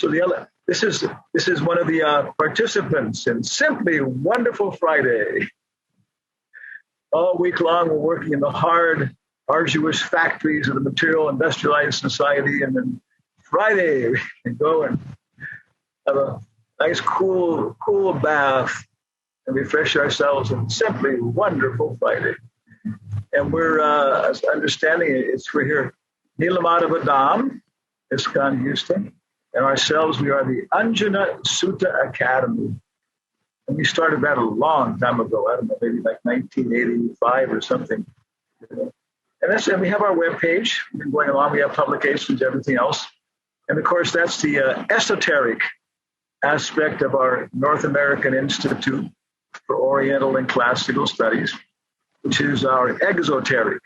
This is one of the participants in Simply Wonderful Friday. All week long, we're working in the hard, arduous factories of the material industrialized society, and then Friday we can go and have a nice, cool bath and refresh ourselves in Simply Wonderful Friday. And we're understanding it's we're here, Nilamada Vadam, ISKCON Houston, and ourselves, we are the Anjana Sutta Academy. And we started that a long time ago, I don't know, maybe like 1985 or something. And we have our webpage. We've been going along, we have publications, everything else. And of course, that's the esoteric aspect of our North American Institute for Oriental and Classical Studies, which is our exoteric.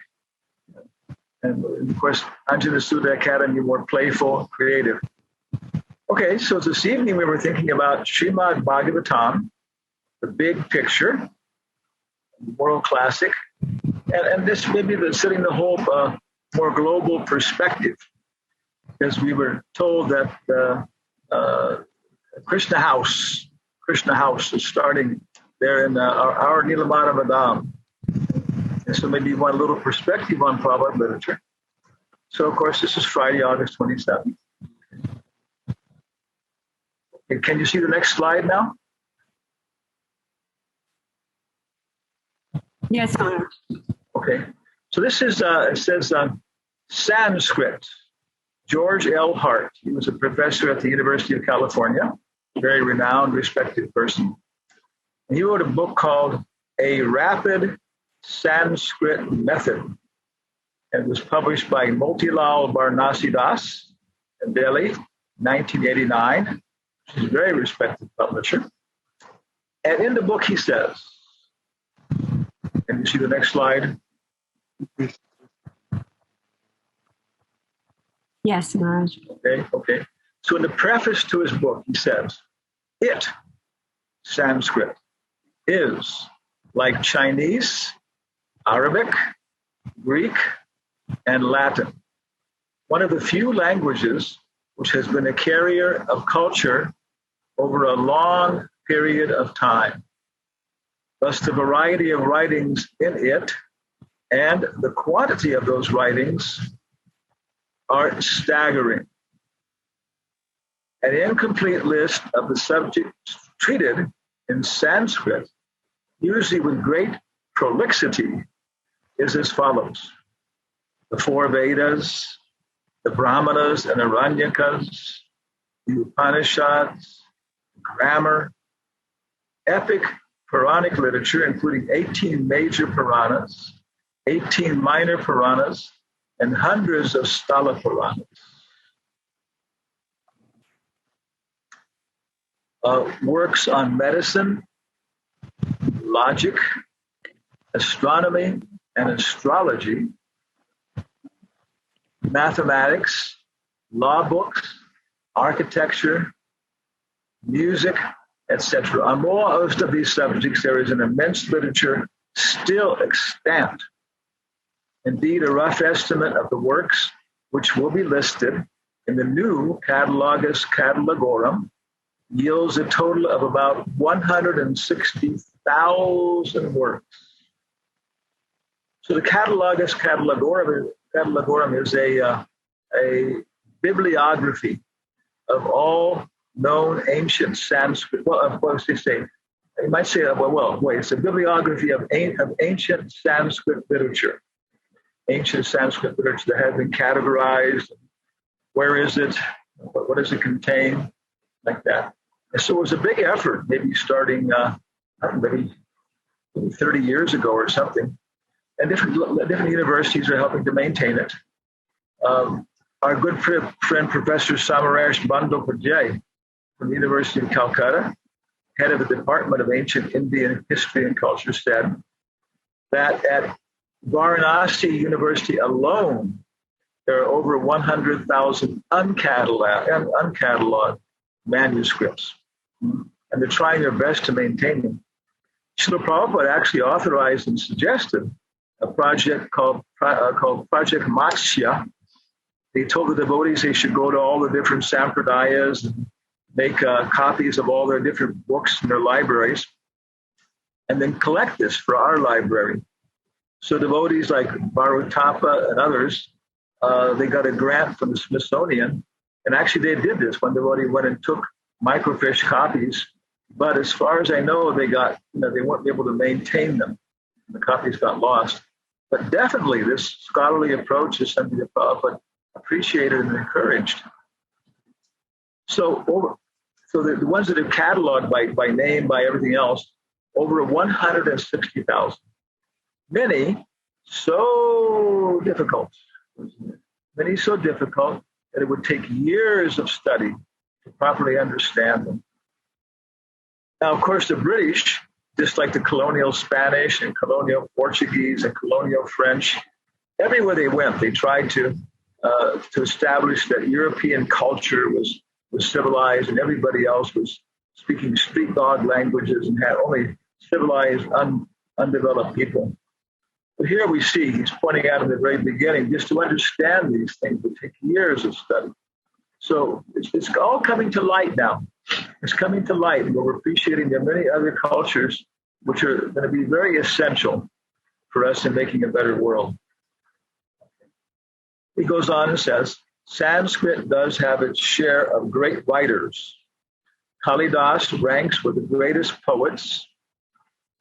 And of course, Anjana Sutta Academy, more playful, creative. Okay, so this evening we were thinking about Srimad Bhagavatam, the big picture, world classic, and this may be setting the whole more global perspective, because we were told that Krishna House is starting there in our Nilamada Vadam. And so maybe one little perspective on Prabhupada literature. So, of course, this is Friday, August 27th. Okay, can you see the next slide now? Yes, Maharaj. Okay. So this is, it says Sanskrit. George L. Hart. He was a professor at the University of California, very renowned, respected person. And he wrote a book called A Rapid Sanskrit Method. And it was published by Motilal Barnasidas in Delhi, 1989. He's a very respected publisher. And in the book he says, can you see the next slide? Yes, Maharaj. Okay. So in the preface to his book, he says, Sanskrit, is like Chinese, Arabic, Greek, and Latin, one of the few languages which has been a carrier of culture over a long period of time. Thus, the variety of writings in it and the quantity of those writings are staggering. An incomplete list of the subjects treated in Sanskrit, usually with great prolixity, is as follows. The four Vedas, the Brahmanas and Aranyakas, the Upanishads, grammar, epic Puranic literature, including 18 major Puranas, 18 minor Puranas, and hundreds of Sthala Puranas. Works on medicine, logic, astronomy and astrology, mathematics, law books, architecture, music, etc. On most of these subjects, there is an immense literature still extant. Indeed, a rough estimate of the works which will be listed in the new Catalogus Catalogorum yields a total of about 160,000 works. So the Catalogus Catalogorum is a bibliography of all known ancient Sanskrit. Well, of course, they say, you might say, it's a bibliography of ancient Sanskrit literature. Ancient Sanskrit literature that has been categorized. Where is it? What does it contain? Like that. And so it was a big effort, maybe starting, maybe 30 years ago or something. And different universities are helping to maintain it. Our good friend, Professor Samarash Bandyopadhyay from the University of Calcutta, head of the Department of Ancient Indian History and Culture, said that at Varanasi University alone, there are over 100,000 uncatalogued manuscripts. And they're trying their best to maintain them. Srila Prabhupada actually authorized and suggested a project called Project Matsya, He told the devotees they should go to all the different sampradayas and make copies of all their different books in their libraries, and then collect this for our library. So devotees like Bharutapa and others, they got a grant from the Smithsonian, and actually they did this. One devotee went and took microfiche copies, but as far as I know, they weren't able to maintain them. The copies got lost. But definitely this scholarly approach is something that Prabhupada appreciated and encouraged. So the ones that are cataloged by name, by everything else, over 160,000. Many so difficult that it would take years of study to properly understand them. Now, of course, the British, just like the colonial Spanish and colonial Portuguese and colonial French, everywhere they went, they tried to establish that European culture was civilized and everybody else was speaking street dog languages and had only civilized, undeveloped people. But here we see, he's pointing out in the very beginning, just to understand these things would take years of study. So it's all coming to light now. It's coming to light, and we're appreciating there are many other cultures which are going to be very essential for us in making a better world. He goes on and says, Sanskrit does have its share of great writers. Kalidas ranks with the greatest poets.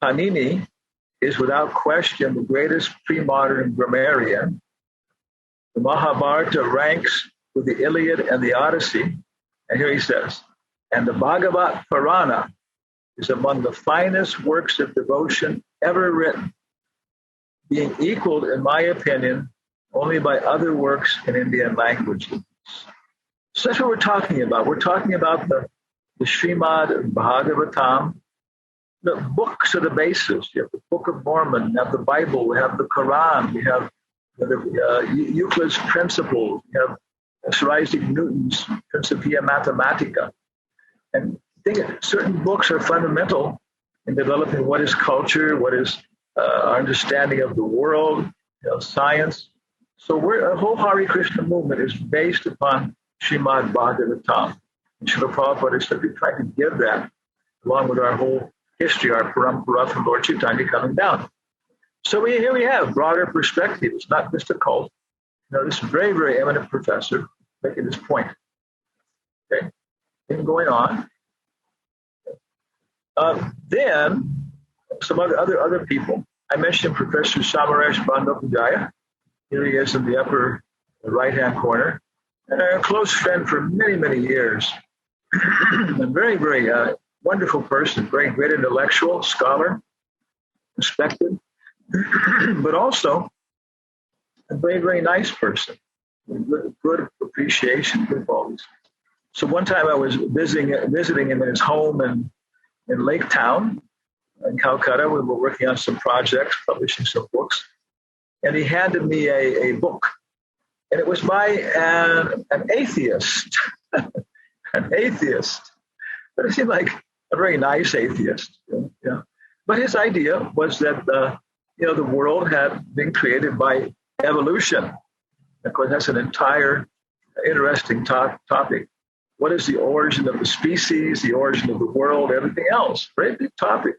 Panini is without question the greatest pre-modern grammarian. The Mahabharata ranks with the Iliad and the Odyssey. And here he says, and the Bhagavat Purana is among the finest works of devotion ever written, being equaled, in my opinion, only by other works in Indian languages. So that's what we're talking about. We're talking about the Srimad Bhagavatam. The books are the basis. You have the Book of Mormon, you have the Bible, we have the Quran, we have Euclid's Principles, we have Sir Isaac Newton's Principia Mathematica. And I think certain books are fundamental in developing what is culture, what is our understanding of the world, science. So our whole Hare Krishna movement is based upon Srimad Bhagavatam. And Srila Prabhupada is simply trying to give that, along with our whole history, our parampara from Lord Chaitanya coming down. So here we have broader perspective. It's not just a cult. This very, very eminent professor making this point. Okay, thing going on. Then some other people. I mentioned Professor Samaresh Bandyopadhyaya. Here he is in the upper right-hand corner, and a close friend for many, many years. A very, very wonderful person, very great intellectual, scholar, respected, but also a very, very nice person. Good appreciation, good qualities. So one time I was visiting him in his home in Lake Town in Calcutta. We were working on some projects, publishing some books, and he handed me a book, and it was by an atheist, an atheist, but it seemed like a very nice atheist. But his idea was that the world had been created by evolution. Of course, that's an entire interesting topic. What is the origin of the species, the origin of the world, everything else? Very big topic,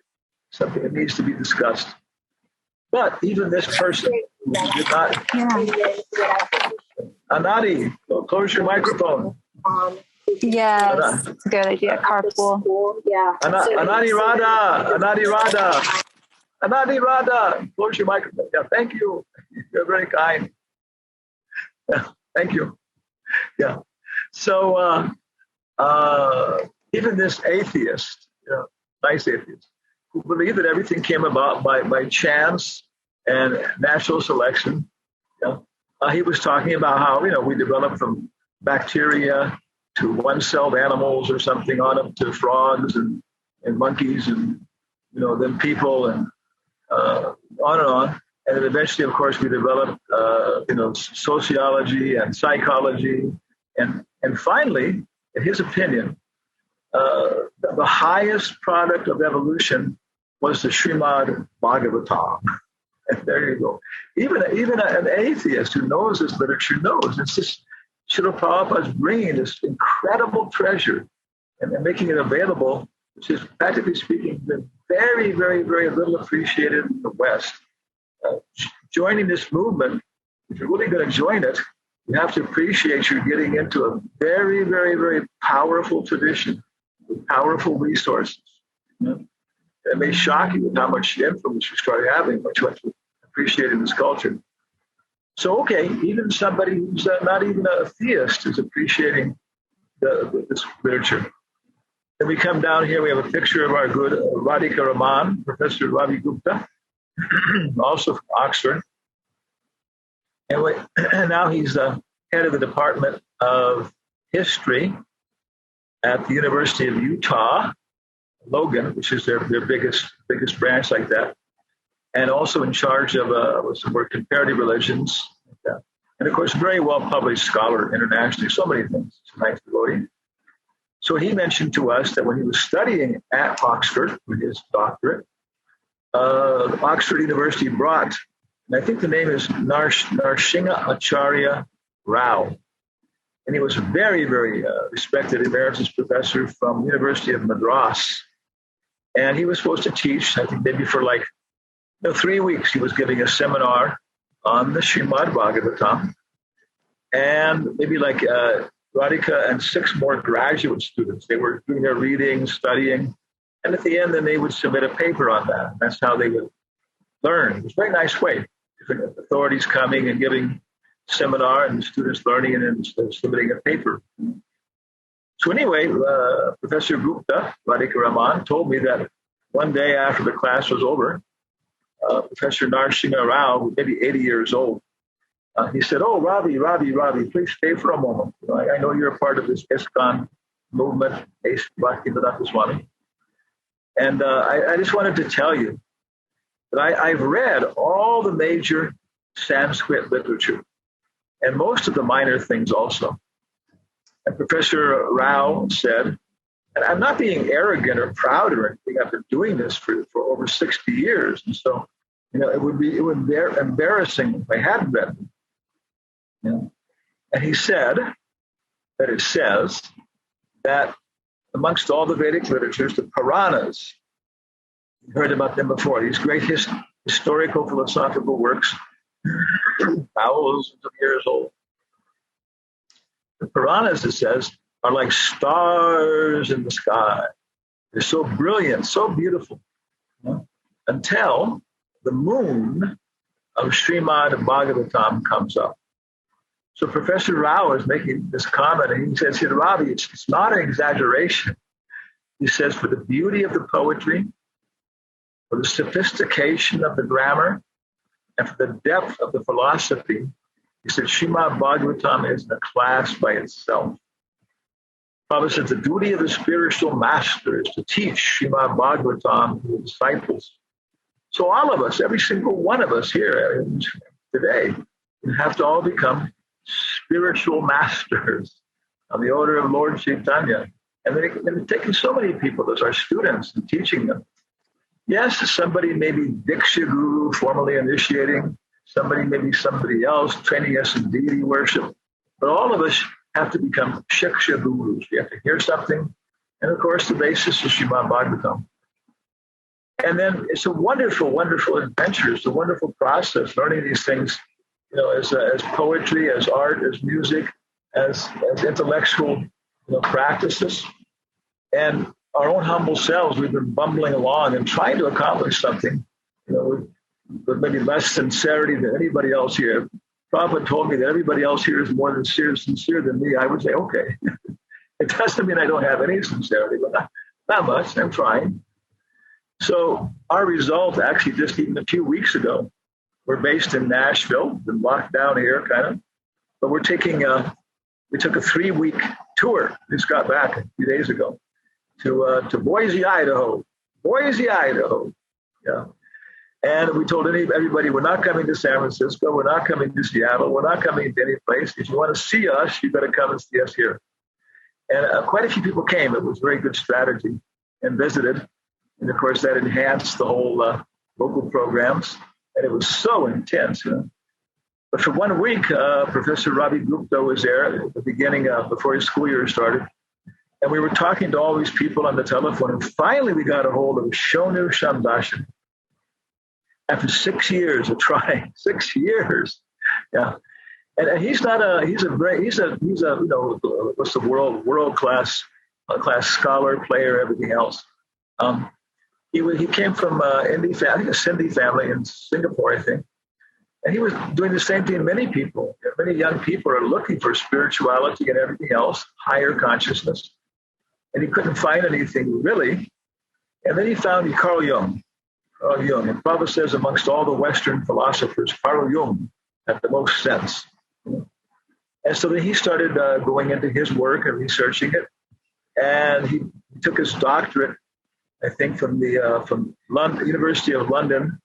something that needs to be discussed. But even this person did not. Anadi, close your microphone. Yes, it's a good idea. Carpool. Yeah. Anadi Radha, close your microphone. Yeah, thank you. You're very kind. Yeah, thank you. Yeah. So even this atheist, nice atheist, who believed that everything came about by chance and natural selection, he was talking about how we developed from bacteria to one-celled animals or something on up to frogs and monkeys and then people and on and on. And then eventually, of course, we developed sociology and psychology. And finally, in his opinion, the highest product of evolution was the Srimad Bhagavatam. And there you go. Even an atheist who knows this literature knows it's just Srila Prabhupada is bringing this incredible treasure and making it available, which is practically speaking been very, very, very little appreciated in the West. Joining this movement, if you're really going to join it, you have to appreciate you're getting into a very, very, very powerful tradition with powerful resources. It may shock you with how much influence you start having, much appreciating this culture. So, okay, even somebody who's not even a theist is appreciating this literature. Then we come down here, we have a picture of our good Radhika Raman, Professor Ravi Gupta, also from Oxford. And now he's the head of the Department of History at the University of Utah, Logan, which is their biggest branch like that, and also in charge of some more comparative religions, like that. And of course, very well published scholar internationally, so many things. It's a nice devotee. So he mentioned to us that when he was studying at Oxford with his doctorate, Oxford University brought, and I think the name is Narsingha Acharya Rao, and he was a very, very respected emeritus professor from University of Madras. And he was supposed to teach, I think maybe for 3 weeks, he was giving a seminar on the Srimad Bhagavatam. And maybe Radhika and 6 more graduate students. They were doing their reading, studying. And at the end, then they would submit a paper on that. That's how they would learn. It was a very nice way. Different authorities coming and giving seminar and the students learning and then submitting a paper. So anyway, Professor Gupta, Radhika Raman, told me that one day after the class was over, Professor Narsingha Rao, maybe 80 years old, he said, "Oh, Ravi, please stay for a moment. I know you're a part of this ISKCON movement, Bhakti Swami. And I just wanted to tell you that I've read all the major Sanskrit literature and most of the minor things also." And Professor Rao said, and I'm not being arrogant or proud or anything, I've been doing this for over 60 years. And so, it would be embarrassing if I hadn't read them. And he said that it says that amongst all the Vedic literatures, the Puranas, you've heard about them before, these great historical philosophical works, thousands of years old. The Puranas, it says, are like stars in the sky. They're so brilliant, so beautiful, until the moon of Srimad Bhagavatam comes up. So Professor Rao is making this comment, and he says, Ravi, it's not an exaggeration. He says, for the beauty of the poetry, for the sophistication of the grammar, and for the depth of the philosophy, he said, Srimad Bhagavatam is a class by itself. Prabhupada said, the duty of the spiritual master is to teach Srimad Bhagavatam to the disciples. So all of us, every single one of us here today, have to all become spiritual masters on the order of Lord Chaitanya. And they're taking so many people as our students and teaching them. Yes, somebody may be Diksha Guru, formally initiating. Somebody may be somebody else training us in deity worship. But all of us have to become Shiksha Gurus. We have to hear something. And of course, the basis is Srimad Bhagavatam. And then it's a wonderful, wonderful adventure. It's a wonderful process, learning these things, as poetry, as art, as music, as intellectual, practices. And our own humble selves, we've been bumbling along and trying to accomplish something, with maybe less sincerity than anybody else here. Prabhupada told me that everybody else here is more sincere than me. I would say, okay. It doesn't mean I don't have any sincerity, but not much. I'm trying. So our result, actually, just even a few weeks ago, we're based in Nashville, been locked down here, kind of. But we took a 3-week tour. Just got back a few days ago to Boise, Idaho. Boise, Idaho. Yeah. And we told everybody, we're not coming to San Francisco. We're not coming to Seattle. We're not coming to any place. If you want to see us, you better come and see us here. And quite a few people came. It was a very good strategy and visited. And of course, that enhanced the whole local programs. And it was so intense. But But for 1 week, Professor Ravi Gupta was there at the beginning, before his school year started. And we were talking to all these people on the telephone. And finally, we got a hold of Shonu Shamdashan. After 6 years of trying, 6 years. Yeah. And he's a what's the world class scholar, player, everything else. He came from Indian family, a Sindhi family in Singapore, I think. And he was doing the same thing. Many young people are looking for spirituality and everything else, higher consciousness. And he couldn't find anything really. And then he found Carl Jung. And Prabhupada says amongst all the Western philosophers, Carl Jung had the most sense. And so then he started going into his work and researching it. And he took his doctorate, I think, from London, University of London,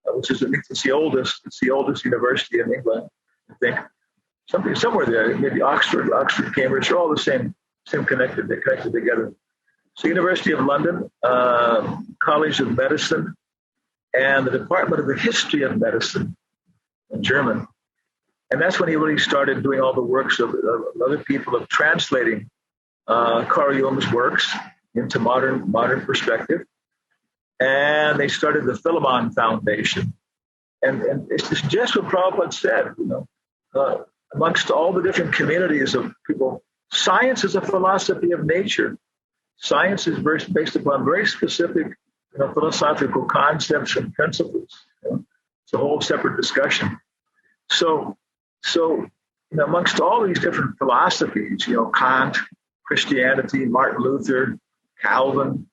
which is, I think, it's the oldest university in England, I think. Somewhere there, maybe Oxford, Cambridge, they're all the same connected. They're connected together. So University of London, College of Medicine, and the Department of the History of Medicine in German. And that's when he really started doing all the works of other people of translating Carl Jung's works into modern perspective. And they started the Philemon Foundation. And it's just what Prabhupada said, amongst all the different communities of people, science is a philosophy of nature. Science is based upon very specific philosophical concepts and principles. It's a whole separate discussion. So amongst all these different philosophies, Kant, Christianity, Martin Luther, Calvin,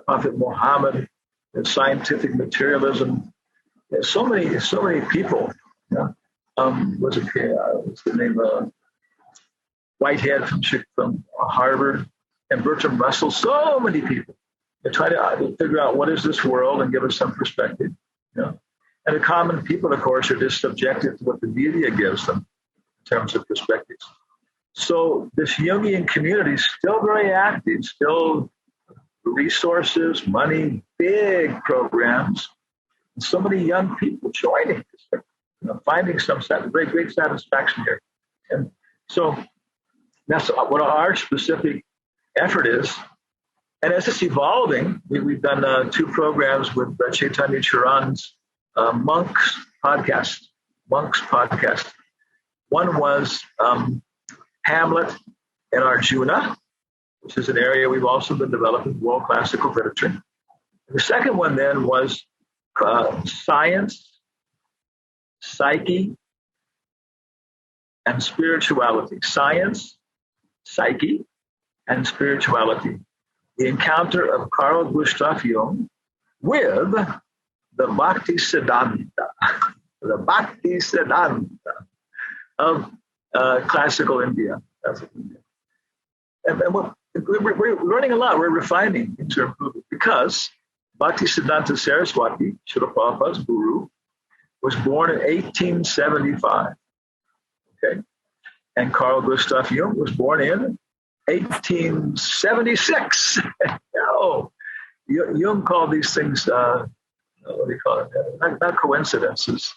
Prophet Muhammad, scientific materialism. There's so many people. What's the name? Whitehead from Harvard, and Bertrand Russell. So many people. They try to figure out what is this world and give us some perspective. And the common people, of course, are just subjected to what the media gives them in terms of perspectives. So this Jungian community is still very active, still resources, money, big programs, and so many young people joining, finding some great satisfaction here. And so that's what our specific effort is. And as it's evolving, we've done 2 programs with Chaitanya Charan's Monks podcast. One was Hamlet and Arjuna, which is an area we've also been developing, world classical literature. And the second one then was science, psyche, and spirituality. Science, psyche, and spirituality. The encounter of Carl Gustav Jung with the Bhakti Siddhanta, of classical India. And we're learning a lot. We're refining things are improving because Bhakti Siddhanta Saraswati, Srila Prabhupada's guru, was born in 1875. Okay, and Carl Gustav Jung was born in 1876. Jung called these things, what do you call it? Not coincidences.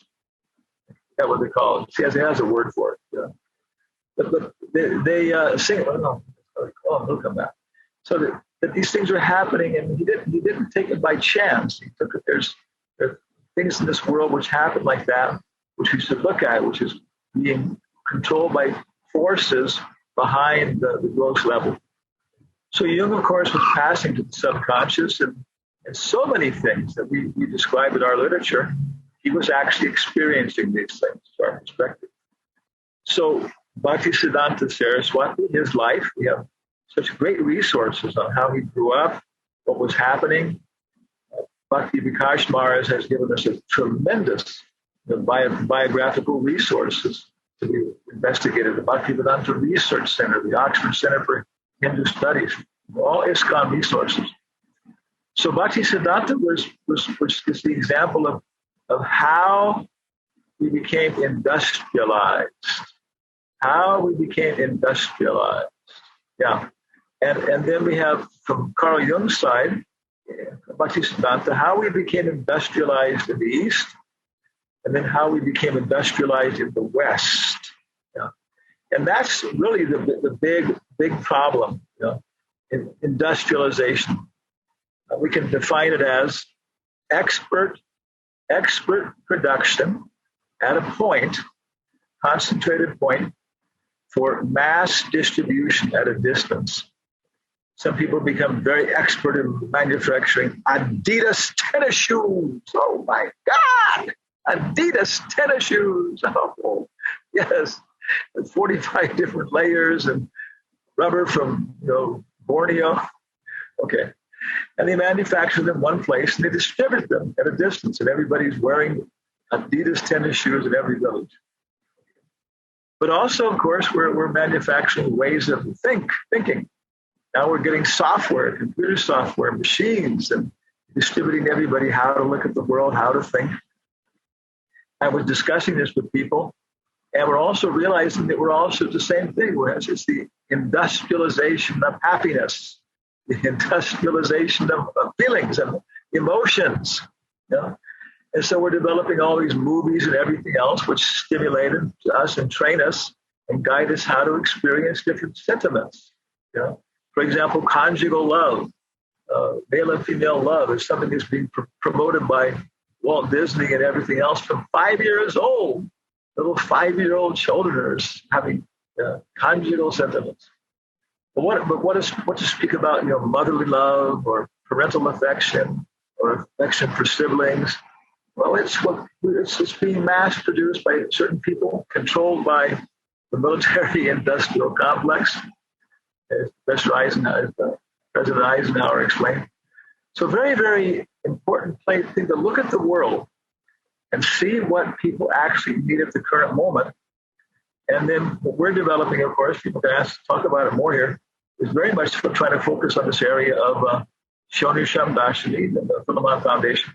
That's what they call it. He has a word for it. Yeah. But they say, he'll come back. So that these things are happening, and he didn't take it by chance. He took it. There are things in this world which happen like that, which we should look at, which is being controlled by forces behind the gross level. So Jung, of course, was passing to the subconscious, and so many things that we describe in our literature, he was actually experiencing these things, to our perspective. So Bhaktisiddhanta Saraswati, his life, we have such great resources on how he grew up, what was happening. Bhakti Vikash Maharaj has given us a tremendous biographical resources to be investigated. The Bhaktivedanta Research Center, the Oxford Center for Hindu Studies, all ISKCON resources. So Bhaktisiddhanta was the example of how we became industrialized. Yeah. And then we have from Carl Jung's side, Bhaktisiddhanta, how we became industrialized in the East, and then how we became industrialized in the West. Yeah. And that's really the big problem, in industrialization. We can define it as expert production at a point, concentrated point, for mass distribution at a distance. Some people become very expert in manufacturing Adidas tennis shoes. Oh my God! Adidas tennis shoes. Oh, yes. 45 different layers and rubber from Borneo. Okay. And they manufacture them in one place and they distribute them at a distance, and everybody's wearing Adidas tennis shoes in every village. But also, of course, we're manufacturing ways of thinking. Now we're getting software, computer software, machines, and distributing to everybody how to look at the world, how to think. I was discussing this with people, and we're also realizing that we're also the same thing. It's the industrialization of happiness, the industrialization of feelings and emotions. And so we're developing all these movies and everything else which stimulate us and train us and guide us how to experience different sentiments. For example, conjugal love, male and female love is something that's being promoted by Walt Disney and everything else from 5 years old. Little 5-year-old children are having conjugal sentiments. But what to speak about, motherly love or parental affection or affection for siblings? Well, it's being mass produced by certain people, controlled by the military-industrial complex, as President Eisenhower explained. So very, very important thing to look at the world and see what people actually need at the current moment. And then what we're developing, of course, people can talk about it more here, is very much trying to focus on this area of Shoni Shamdashini and the Philemon Foundation.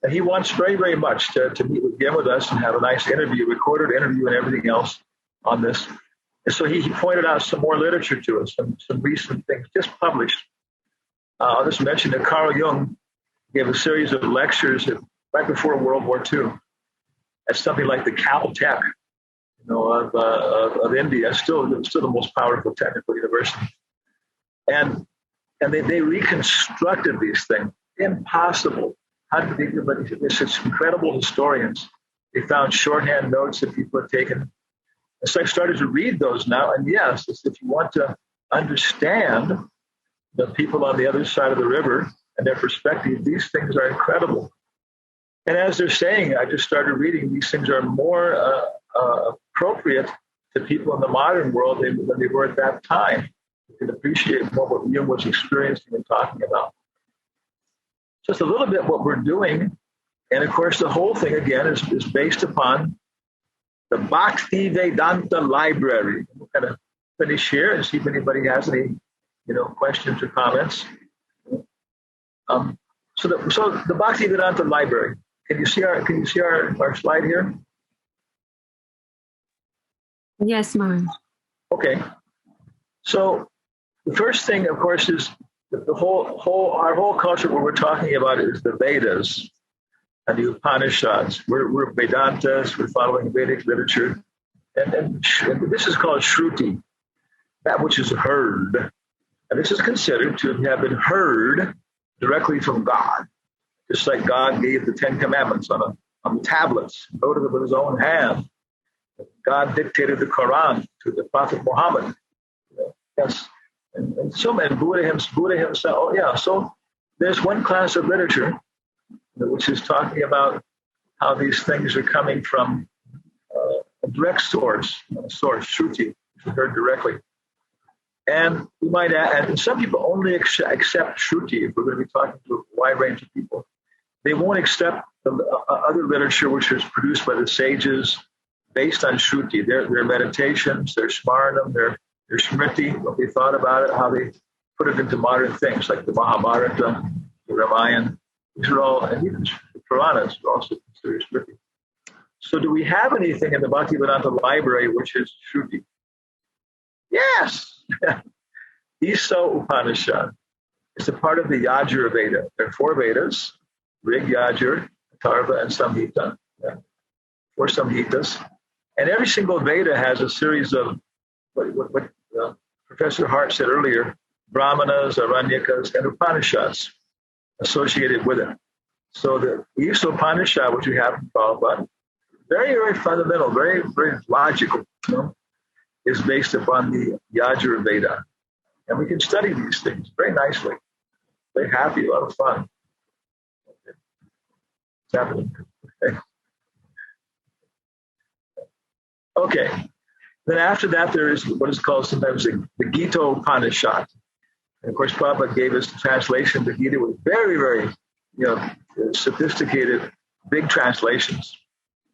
And he wants very, very much to meet again with us and have a nice interview, recorded interview and everything else on this. And so he pointed out some more literature to us, some recent things just published. I'll just mention that Carl Jung gave a series of lectures right before World War II at something like the Caltech, of India, still the most powerful technical university. And they reconstructed these things. Impossible. How did they do it? But they're such incredible historians. They found shorthand notes that people had taken. And so I started to read those now. And yes, if you want to understand the people on the other side of the river and their perspective, these things are incredible. And as they're saying, I just started reading, these things are more appropriate to people in the modern world than they were at that time. You can appreciate more what Jung was experiencing and talking about. Just a little bit what we're doing. And of course, the whole thing, again, is based upon the Bhakti Vedanta Library. We'll kind of finish here and see if anybody has any, questions or comments. So the Bhakti Vedanta Library. Can you see our slide here? Yes, ma'am. Okay. So the first thing, of course, is our whole culture. What we're talking about is the Vedas and the Upanishads. We're Vedantas. We're following Vedic literature, and this is called Shruti, that which is heard, and this is considered to have been heard directly from God, just like God gave the 10 Commandments on tablets, wrote it with his own hand. God dictated the Quran to the Prophet Muhammad. Yes. And Buddha himself. Oh, yeah. So there's one class of literature which is talking about how these things are coming from a direct source, Shruti, which we heard directly. And we might add, and some people only accept Shruti if we're going to be talking to a wide range of people. They won't accept the other literature which is produced by the sages based on Shruti, their meditations, their Smarnam, their Smriti, what they thought about it, how they put it into modern things like the Mahabharata, the Ramayana. These are all, and even the Puranas are also considered Smriti. So do we have anything in the Bhaktivedanta library which is Shruti? Yes! Isa Upanishad. It's a part of the Yajur Veda. There are 4 Vedas, Rig, Yajur, Atharva, and Samhita. Yeah. 4 Samhitas. And every single Veda has a series of what Professor Hart said earlier, Brahmanas, Aranyakas, and Upanishads associated with it. So the Isopanishad, which we have from Prabhupada, very, very fundamental, very, very logical, is based upon the Yajur Veda. And we can study these things very nicely. Very happy, a lot of fun. It's happening. Okay. Then after that, there is what is called sometimes the Gita Upanishad. And of course, Prabhupada gave us the translation of the Gita with very, very, sophisticated, big translations.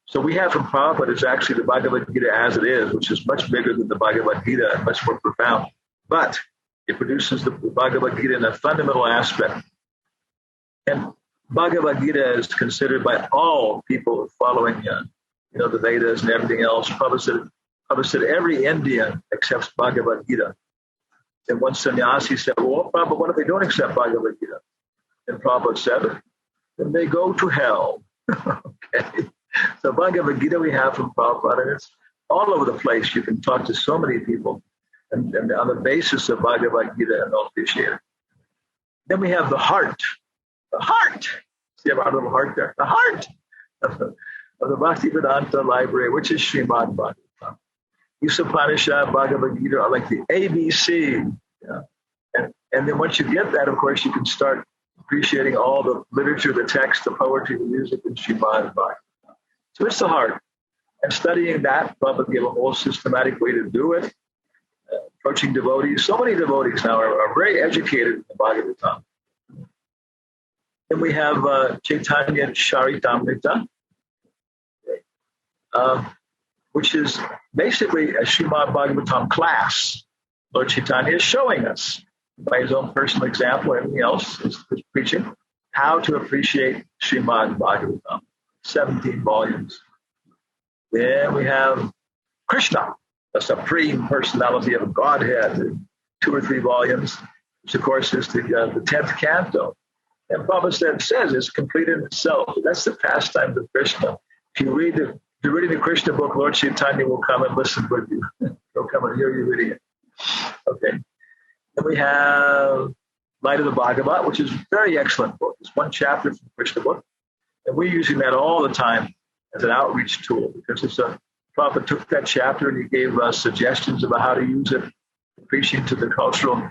So we have from Prabhupada is actually the Bhagavad Gita as it is, which is much bigger than the Bhagavad Gita and much more profound. But it produces the Bhagavad Gita in a fundamental aspect. And Bhagavad Gita is considered by all people following, the Vedas and everything else. Prabhupada said every Indian accepts Bhagavad Gita. And one sannyasi said, well, Prabhupada, what if they don't accept Bhagavad Gita? And Prabhupada said, then they go to hell. Okay. So Bhagavad Gita we have from Prabhupada, and it's all over the place. You can talk to so many people and on the basis of Bhagavad Gita, and they'll appreciate it. Then we have the heart. The heart. See our little heart there? The heart of the Bhakti Vedanta library, which is Srimad Bhagavatam. Isopanishad, Bhagavad Gita are like the ABC. Yeah. And then once you get that, of course, you can start appreciating all the literature, the text, the poetry, the music in Srimad Bhagavatam. So it's the heart. And studying that, Prabhupada gave a whole systematic way to do it. Approaching devotees. So many devotees now are very educated in the Bhagavatam. Then we have Chaitanya Charitamrita, which is basically a Srimad Bhagavatam class. Lord Chaitanya is showing us by his own personal example, everything else is preaching, how to appreciate Srimad Bhagavatam, 17 volumes. Then we have Krishna, the Supreme Personality of Godhead, 2 or 3 volumes, which of course is the 10th canto. And Prabhupada says it's complete in itself. That's the pastime of Krishna. If you're reading the Krishna book, Lord Chaitanya will come and listen with you. He'll come and hear you reading it. Okay. Then we have Light of the Bhagavat, which is a very excellent book. It's 1 chapter from the Krishna book. And we're using that all the time as an outreach tool because Prabhupada took that chapter and he gave us suggestions about how to use it, preaching to the cultural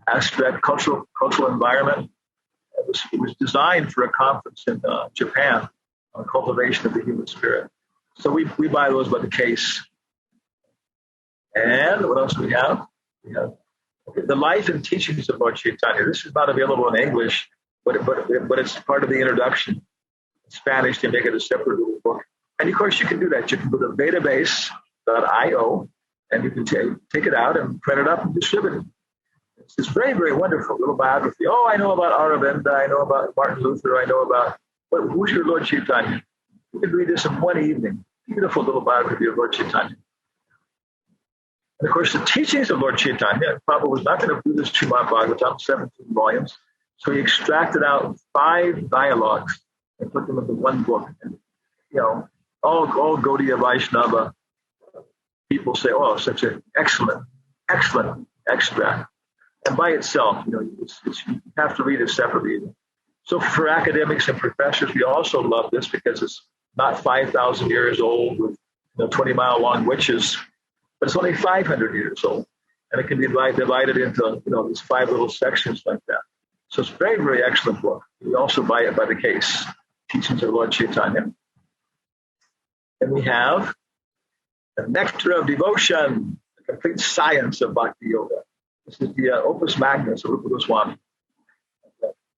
aspect, cultural environment. It was designed for a conference in Japan on cultivation of the human spirit. So we buy those by the case. And what else do we have? We have the life and teachings of Lord Chaitanya. This is not available in English, but it's part of the introduction. In Spanish, they make it a separate little book. And of course, you can do that. You can go to vedabase.io and you can take it out and print it up and distribute it. It's very, very wonderful little biography. Oh, I know about Aravinda. I know about Martin Luther. I know about, who's your Lord Chaitanya? You can read this in one evening. Beautiful little biography of Lord Chaitanya. And of course, the teachings of Lord Chaitanya, Prabhupada was not going to do this Srimad Bhagavatam, 17 volumes. So he extracted out 5 dialogues and put them into one book. And, all Gaudiya Vaishnava people say, oh, such an excellent extract. And by itself, you have to read it separately. So for academics and professors, we also love this because it's not 5,000 years old with 20-mile-long witches, but it's only 500 years old. And it can be divided into, these 5 little sections like that. So it's a very, very excellent book. We also buy it by the case, Teachings of Lord Chaitanya. And we have the Nectar of Devotion, the complete science of Bhakti Yoga. This is the Opus Magnus of Rupa Goswami.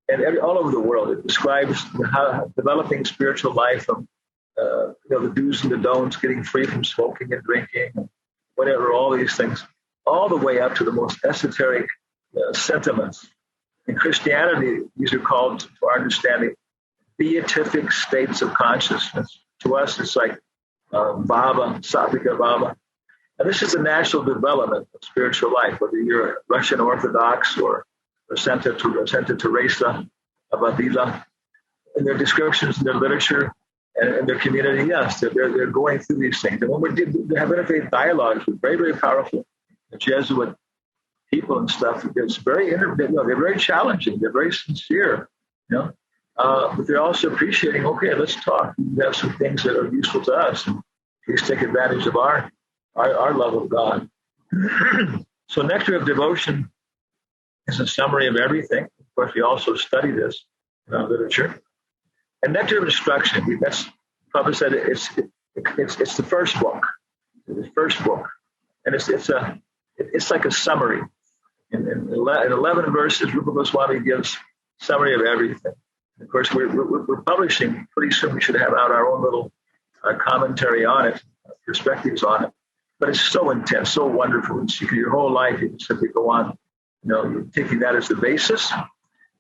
And all over the world, it describes how developing spiritual life from, the do's and the don'ts, getting free from smoking and drinking, and whatever, all these things, all the way up to the most esoteric sentiments. In Christianity, these are called, to our understanding, beatific states of consciousness. To us, it's like bhava, sattvika bhava. And this is the natural development of spiritual life, whether you're Russian Orthodox or Santa Teresa of Avila. In their descriptions in their literature and their community, yes, they're going through these things. And when we have interfaith dialogues with very, very powerful Jesuit people and stuff, it's very they're very challenging. They're very sincere, but they're also appreciating, okay, let's talk. We have some things that are useful to us, and please take advantage of our love of God. So Nectar of Devotion is a summary of everything. Of course, we also study this in our literature. And Nectar of Instruction, that's probably said it's the first book. The first book. And it's like a summary. In 11 verses, Rupa Goswami gives summary of everything. Of course, we're publishing. Pretty soon we should have out our own little commentary on it, perspectives on it. But it's so intense, so wonderful. It's your whole life. You can simply go on, you're taking that as the basis.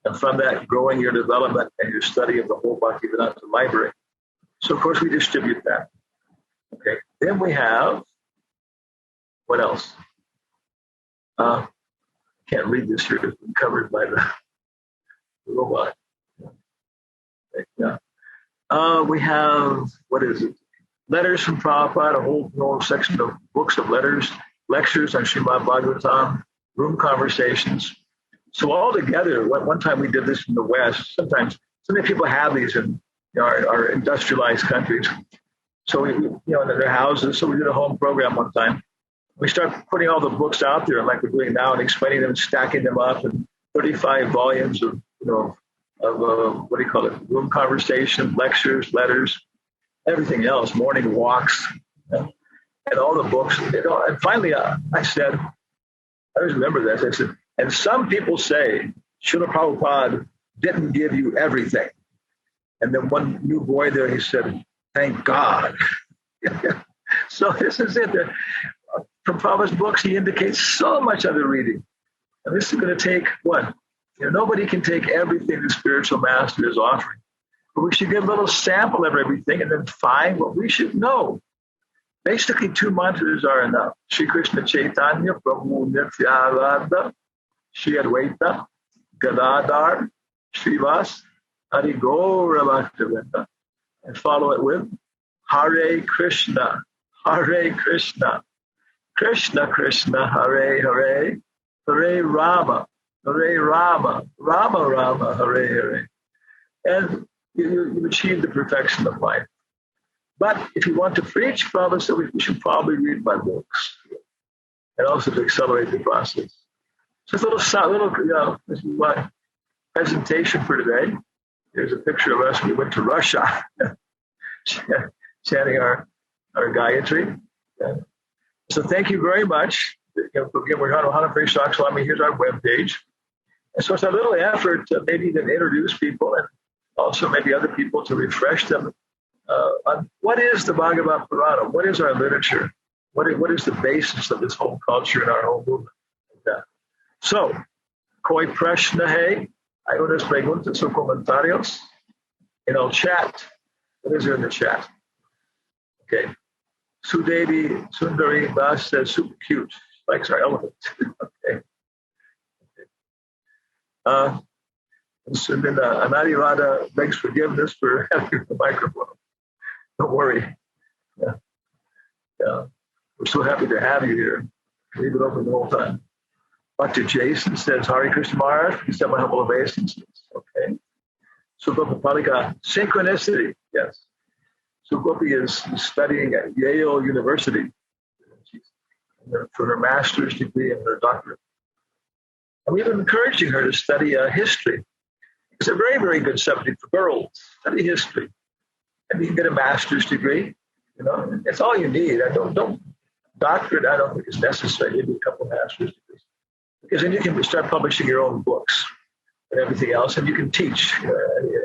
And from that, growing your development and your study of the whole Bhaktivedanta library. So, of course, we distribute that. Okay. Then we have, what else? Can't read this here. It's been covered by the robot. Yeah. We have, what is it? Letters from Prabhupada, a whole section of books of letters, lectures on Srimad Bhagavatam, room conversations. So all together, one time we did this in the West. So many people have these in our industrialized countries. So we in their houses. So we did a home program one time. We start putting all the books out there, like we're doing now, and explaining them, stacking them up, and 35 volumes of what do you call it? Room conversation, lectures, letters, everything else, morning walks, and all the books. And finally, I said, I always remember this. I said, and some people say Srila Prabhupada didn't give you everything. And then one new boy there, he said, thank God. So this is it. From Prabhupada's books, he indicates so much other reading. And this is going to take what? Nobody can take everything the spiritual master is offering. But we should get a little sample of everything and then find what we should know. Basically, 2 mantras are enough. Shri Krishna Chaitanya Prabhu Nityananda Shri Advaita Gadadhar Srivas Hari Gaura Bhaktivedanta. And follow it with Hare Krishna, Hare Krishna, Krishna Krishna, Hare Hare, Hare Rama, Hare Rama, Rama Rama, Hare Hare. And you achieve the perfection of life. But if you want to preach, Prabhupada said we should probably read my books and also to accelerate the process. So it's a little, this is my presentation for today. Here's a picture of us. We went to Russia, chanting our Gayatri. So thank you very much. Again, we're on Hanumat Swami. Here's our webpage. And so it's a little effort to maybe to introduce people and also maybe other people to refresh them on what is the Bhagavad Purana? What is our literature? What is the basis of this whole culture and our whole movement? Yeah. So, koi prashna hai, hay unas preguntas o comentarios in el chat. What is there in the chat? Okay. Sudevi Sundari Bas says super cute. Likes our elephant. Okay. And then Anadi Radha begs forgiveness for having the microphone. Don't worry. Yeah. We're so happy to have you here. Leave it open the whole time. Dr. Jason says, Hare Krishna Maharaj, please have my humble obeisances. Okay. Sugopi Palika, synchronicity. Yes. Sugopi is studying at Yale University for her master's degree and her doctorate. And we've been encouraging her to study history. It's a very, very good subject for girls. Study history. And you can get a master's degree. It's all you need. Doctorate, I don't think is necessary. Maybe a couple of master's degrees. Because then you can start publishing your own books and everything else, and you can teach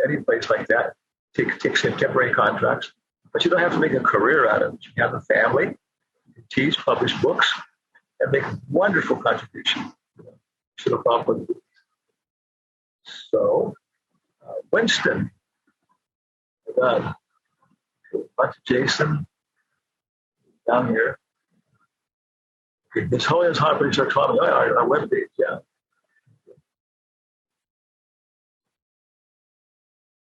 any place like that. Take some temporary contracts. But you don't have to make a career out of it. You can have a family, you can teach, publish books, and make a wonderful contribution to the public. So, Winston, Dr. Jason, down here. Okay, His Holiness Hanumat Swami, our webpage, yeah.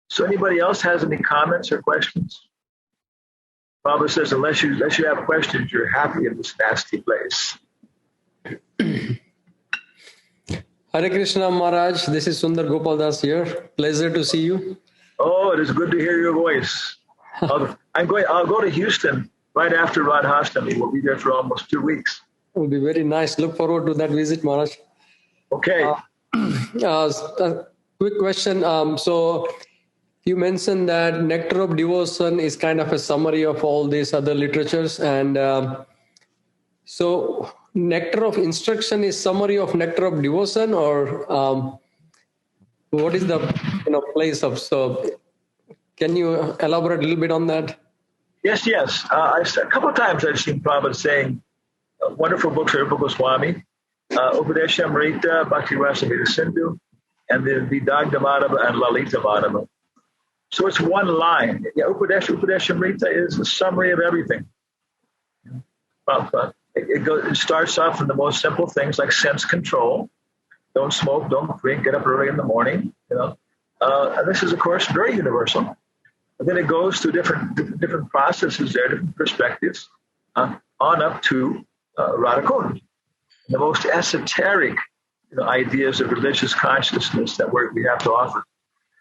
So anybody else has any comments or questions? Prabhupada says, unless you have questions, you're happy in this nasty place. Hare Krishna Maharaj, this is Sundar Gopal Das here. Pleasure to see you. Oh, it is good to hear your voice. I'll go to Houston right after Radhastami. We'll be there for almost 2 weeks. It will be very nice. Look forward to that visit, Maharaj. Okay. Quick question. So you mentioned that Nectar of Devotion is kind of a summary of all these other literatures. And so Nectar of Instruction is summary of Nectar of Devotion, or what is the place of? So can you elaborate a little bit on that? Yes. A couple of times I've seen Prabhupada saying wonderful books of Rupa Goswami, Upadeshamrita, Bhakti Rasamrita Sindhu, and then Vidagdha Madhava and Lalita Madhava. So it's one line. Yeah, Upadeshamrita is the summary of everything. It starts off from the most simple things like sense control. Don't smoke, don't drink, get up early in the morning. And this is, of course, very universal. But then it goes through different processes there, different perspectives, on up to Radhakund, the most esoteric ideas of religious consciousness that we have to offer.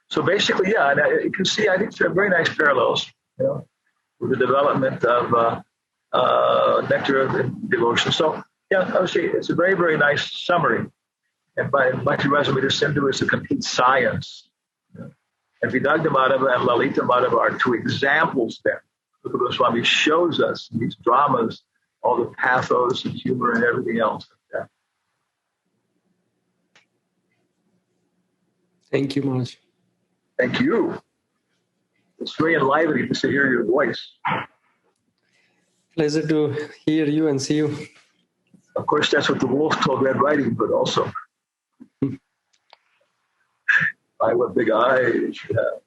So basically, yeah, and you can see, I think there are very nice parallels, with the development of Nectar of Devotion. So, yeah, I would say it's a very, very nice summary. And Bhakti Rasamrita Sindhu is a complete science. And Vidagdha Madhava and Lalita Madhava are two examples there. Rupa Goswami shows us in these dramas all the pathos and humor and everything else. Yeah. Thank you, Maharaj. Thank you. It's very enlivening just to hear your voice. Pleasure to hear you and see you. Of course, that's what the wolf told Red Riding Hood also. I what big eyes you have.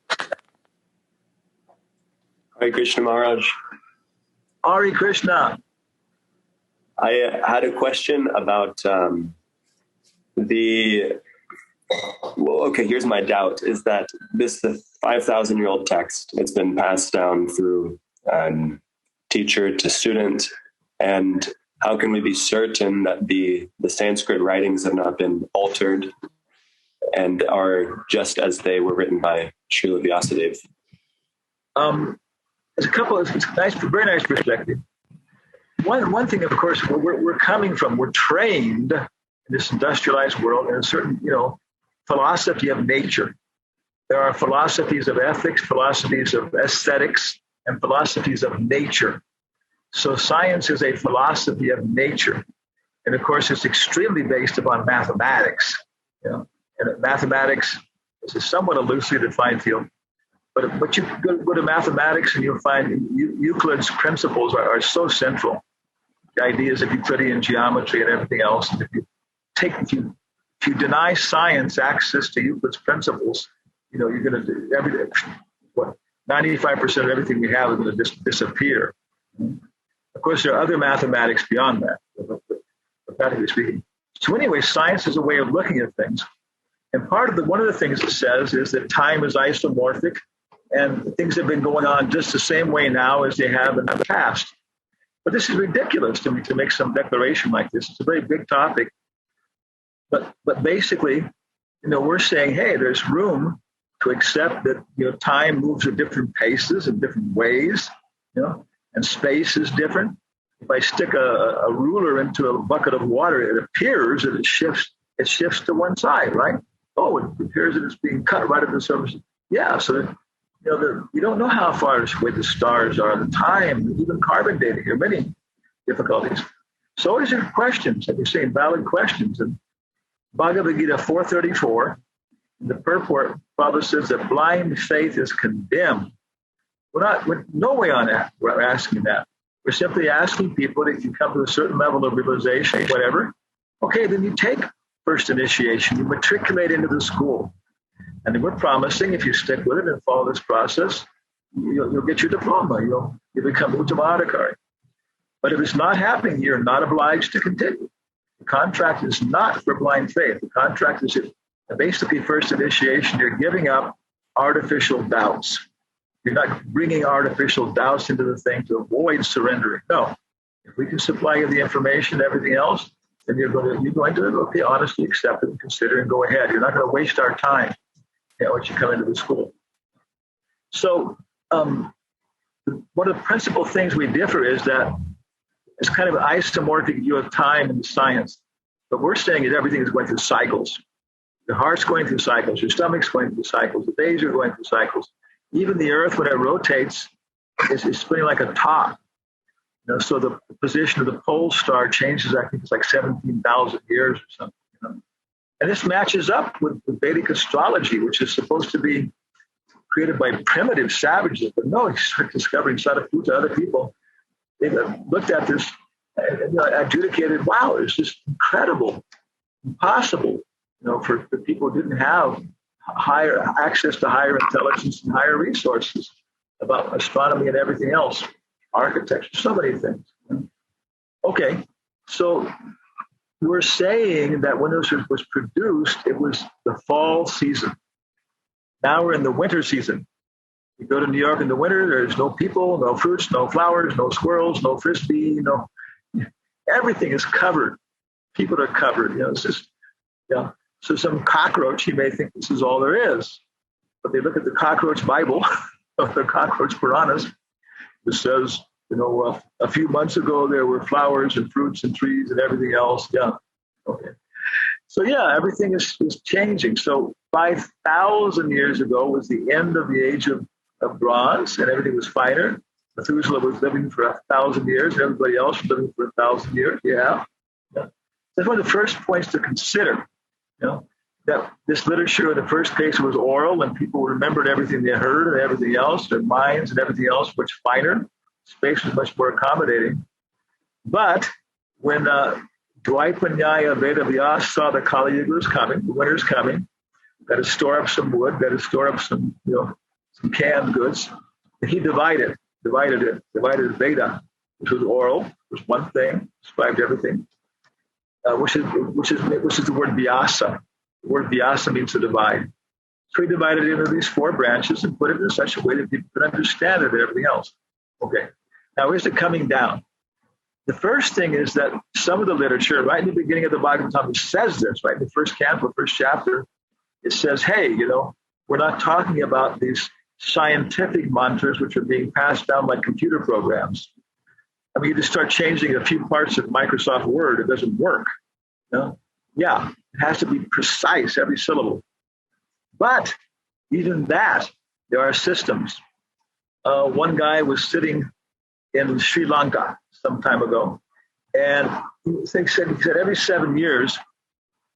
Hare Krishna Maharaj. Hare Krishna. I had a question about here's my doubt, is that this is a 5,000-year-old text. It's been passed down through teacher to student. And how can we be certain that the Sanskrit writings have not been altered and are just as they were written by Srila Vyasadeva? There's a couple of very nice perspective. One thing, of course, we're coming from, we're trained in this industrialized world in a certain, philosophy of nature. There are philosophies of ethics, philosophies of aesthetics, and philosophies of nature. So science is a philosophy of nature. And of course, it's extremely based upon mathematics. And mathematics is a somewhat loosely defined field. But you go to mathematics and you'll find Euclid's principles are so central. The ideas of Euclidean geometry and everything else. And if you deny science access to Euclid's principles, you're going to do everything. 95% of everything we have is going to disappear. Of course, there are other mathematics beyond that, practically speaking. So anyway, science is a way of looking at things. And one of the things it says is that time is isomorphic, and things have been going on just the same way now as they have in the past. But this is ridiculous to me to make some declaration like this. It's a very big topic. But basically, we're saying, hey, there's room to accept that time moves at different paces and different ways, and space is different. If I stick a ruler into a bucket of water, it appears that it shifts to one side, right? Oh, it appears that it's being cut right at the surface. Yeah, so you don't know how far away the stars are, the time, even carbon dating. There are many difficulties. So these are questions, like you're saying, valid questions. And Bhagavad Gita 4:34, in the purport, Prabhupada says that blind faith is condemned. We're no way on that. We're asking that. We're simply asking people that if you come to a certain level of realization, whatever, okay, then you take first initiation, you matriculate into the school. And then we're promising if you stick with it and follow this process, you'll get your diploma. You'll become Uttamadhikari. But if it's not happening, you're not obliged to continue. The contract is not for blind faith. The contract is basically first initiation. You're giving up artificial doubts. You're not bringing artificial doubts into the thing to avoid surrendering. No. If we can supply you the information, everything else, then you're going to okay, honestly accept it and consider and go ahead. You're not going to waste our time, once you come into the school. So one of the principal things we differ is that it's kind of an isomorphic view of time in science. What we're saying is everything is going through cycles. Your heart's going through cycles. Your stomach's going through cycles. The days are going through cycles. Even the earth, when it rotates, is spinning like a top. So the position of the pole star changes, I think it's like 17,000 years or something. And this matches up with Vedic astrology, which is supposed to be created by primitive savages. But no, you start discovering Sadhguru, other people. They've looked at this and adjudicated, wow, it's just incredible, impossible, for people who didn't have higher access to higher intelligence and higher resources about astronomy and everything else, architecture, so many things. Okay, so we're saying that when this was produced, it was the fall season. Now we're in the winter season. You go to New York in the winter, there's no people, no fruits, no flowers, no squirrels, no frisbee, everything is covered. People are covered. It's just, So some cockroach, you may think this is all there is. But they look at the cockroach Bible, the cockroach Puranas, it says, a few months ago there were flowers and fruits and trees and everything else. Yeah. Okay. So everything is changing. So 5,000 years ago was the end of the age of bronze, and everything was finer. Methuselah was living for 1,000 years, and everybody else was living for 1,000 years. Yeah. That's one of the first points to consider. That this literature in the first case was oral, and people remembered everything they heard and everything else, their minds and everything else much finer. Space was much more accommodating. But when Dvaipanyaya Veda Vyas saw the Kali Yuga was coming, the winter's coming, got to store up some wood, got to store up some canned goods. And he divided Veda, which was oral, was one thing, described everything, which is the word Vyasa. The word Vyasa means to divide. So he divided it into these 4 branches and put it in such a way that people could understand it and everything else. Okay. Now, here's the coming down. The first thing is that some of the literature, right in the beginning of the Bhagavatam, says this, right in the first canto, first chapter, it says, hey, we're not talking about these scientific mantras which are being passed down like computer programs. I mean, you just start changing a few parts of Microsoft Word, it doesn't work. Yeah, it has to be precise, every syllable. But even that, there are systems. One guy was sitting in Sri Lanka some time ago, and he said every 7 years,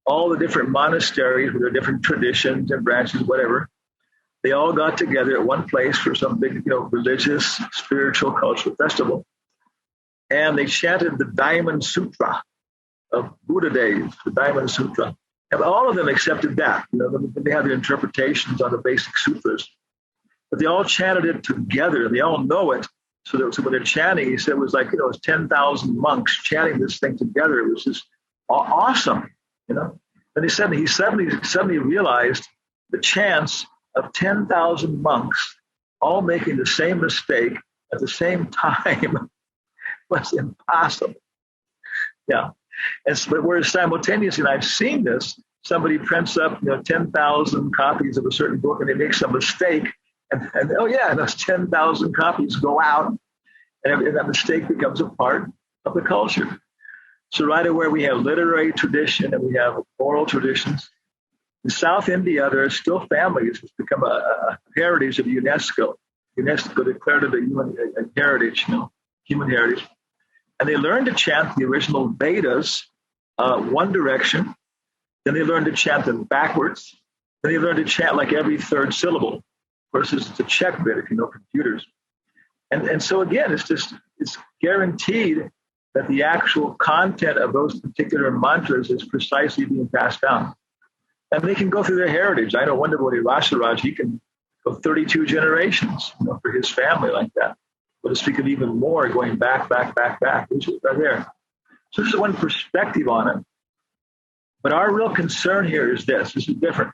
all the different monasteries with their different traditions and branches, whatever, they all got together at one place for some big, religious, spiritual, cultural festival. And they chanted the Diamond Sutra of Buddha days, the Diamond Sutra. And all of them accepted that. They have their interpretations on the basic sutras. But they all chanted it together. They all know it. So when they're chanting, he said it was like, it's 10,000 monks chanting this thing together. It was just awesome, And he suddenly realized the chance of 10,000 monks all making the same mistake at the same time was impossible. Yeah. But whereas simultaneously, and I've seen this, somebody prints up 10,000 copies of a certain book and they make some mistake. And those 10,000 copies go out, and that mistake becomes a part of the culture. So right away, we have literary tradition and we have oral traditions. In South India, there are still families which become a heritage of UNESCO. UNESCO declared it a human heritage, human heritage. And they learn to chant the original Vedas one direction. Then they learn to chant them backwards. Then they learn to chant like every third syllable. Of course, it's a check bit if you know computers. And so again, it's guaranteed that the actual content of those particular mantras is precisely being passed down. And they can go through their heritage. I know one devotee, Rasaraj, he can go 32 generations for his family like that. But to speak of even more, going back, which is right there. So this is one perspective on it. But our real concern here is this. This is different.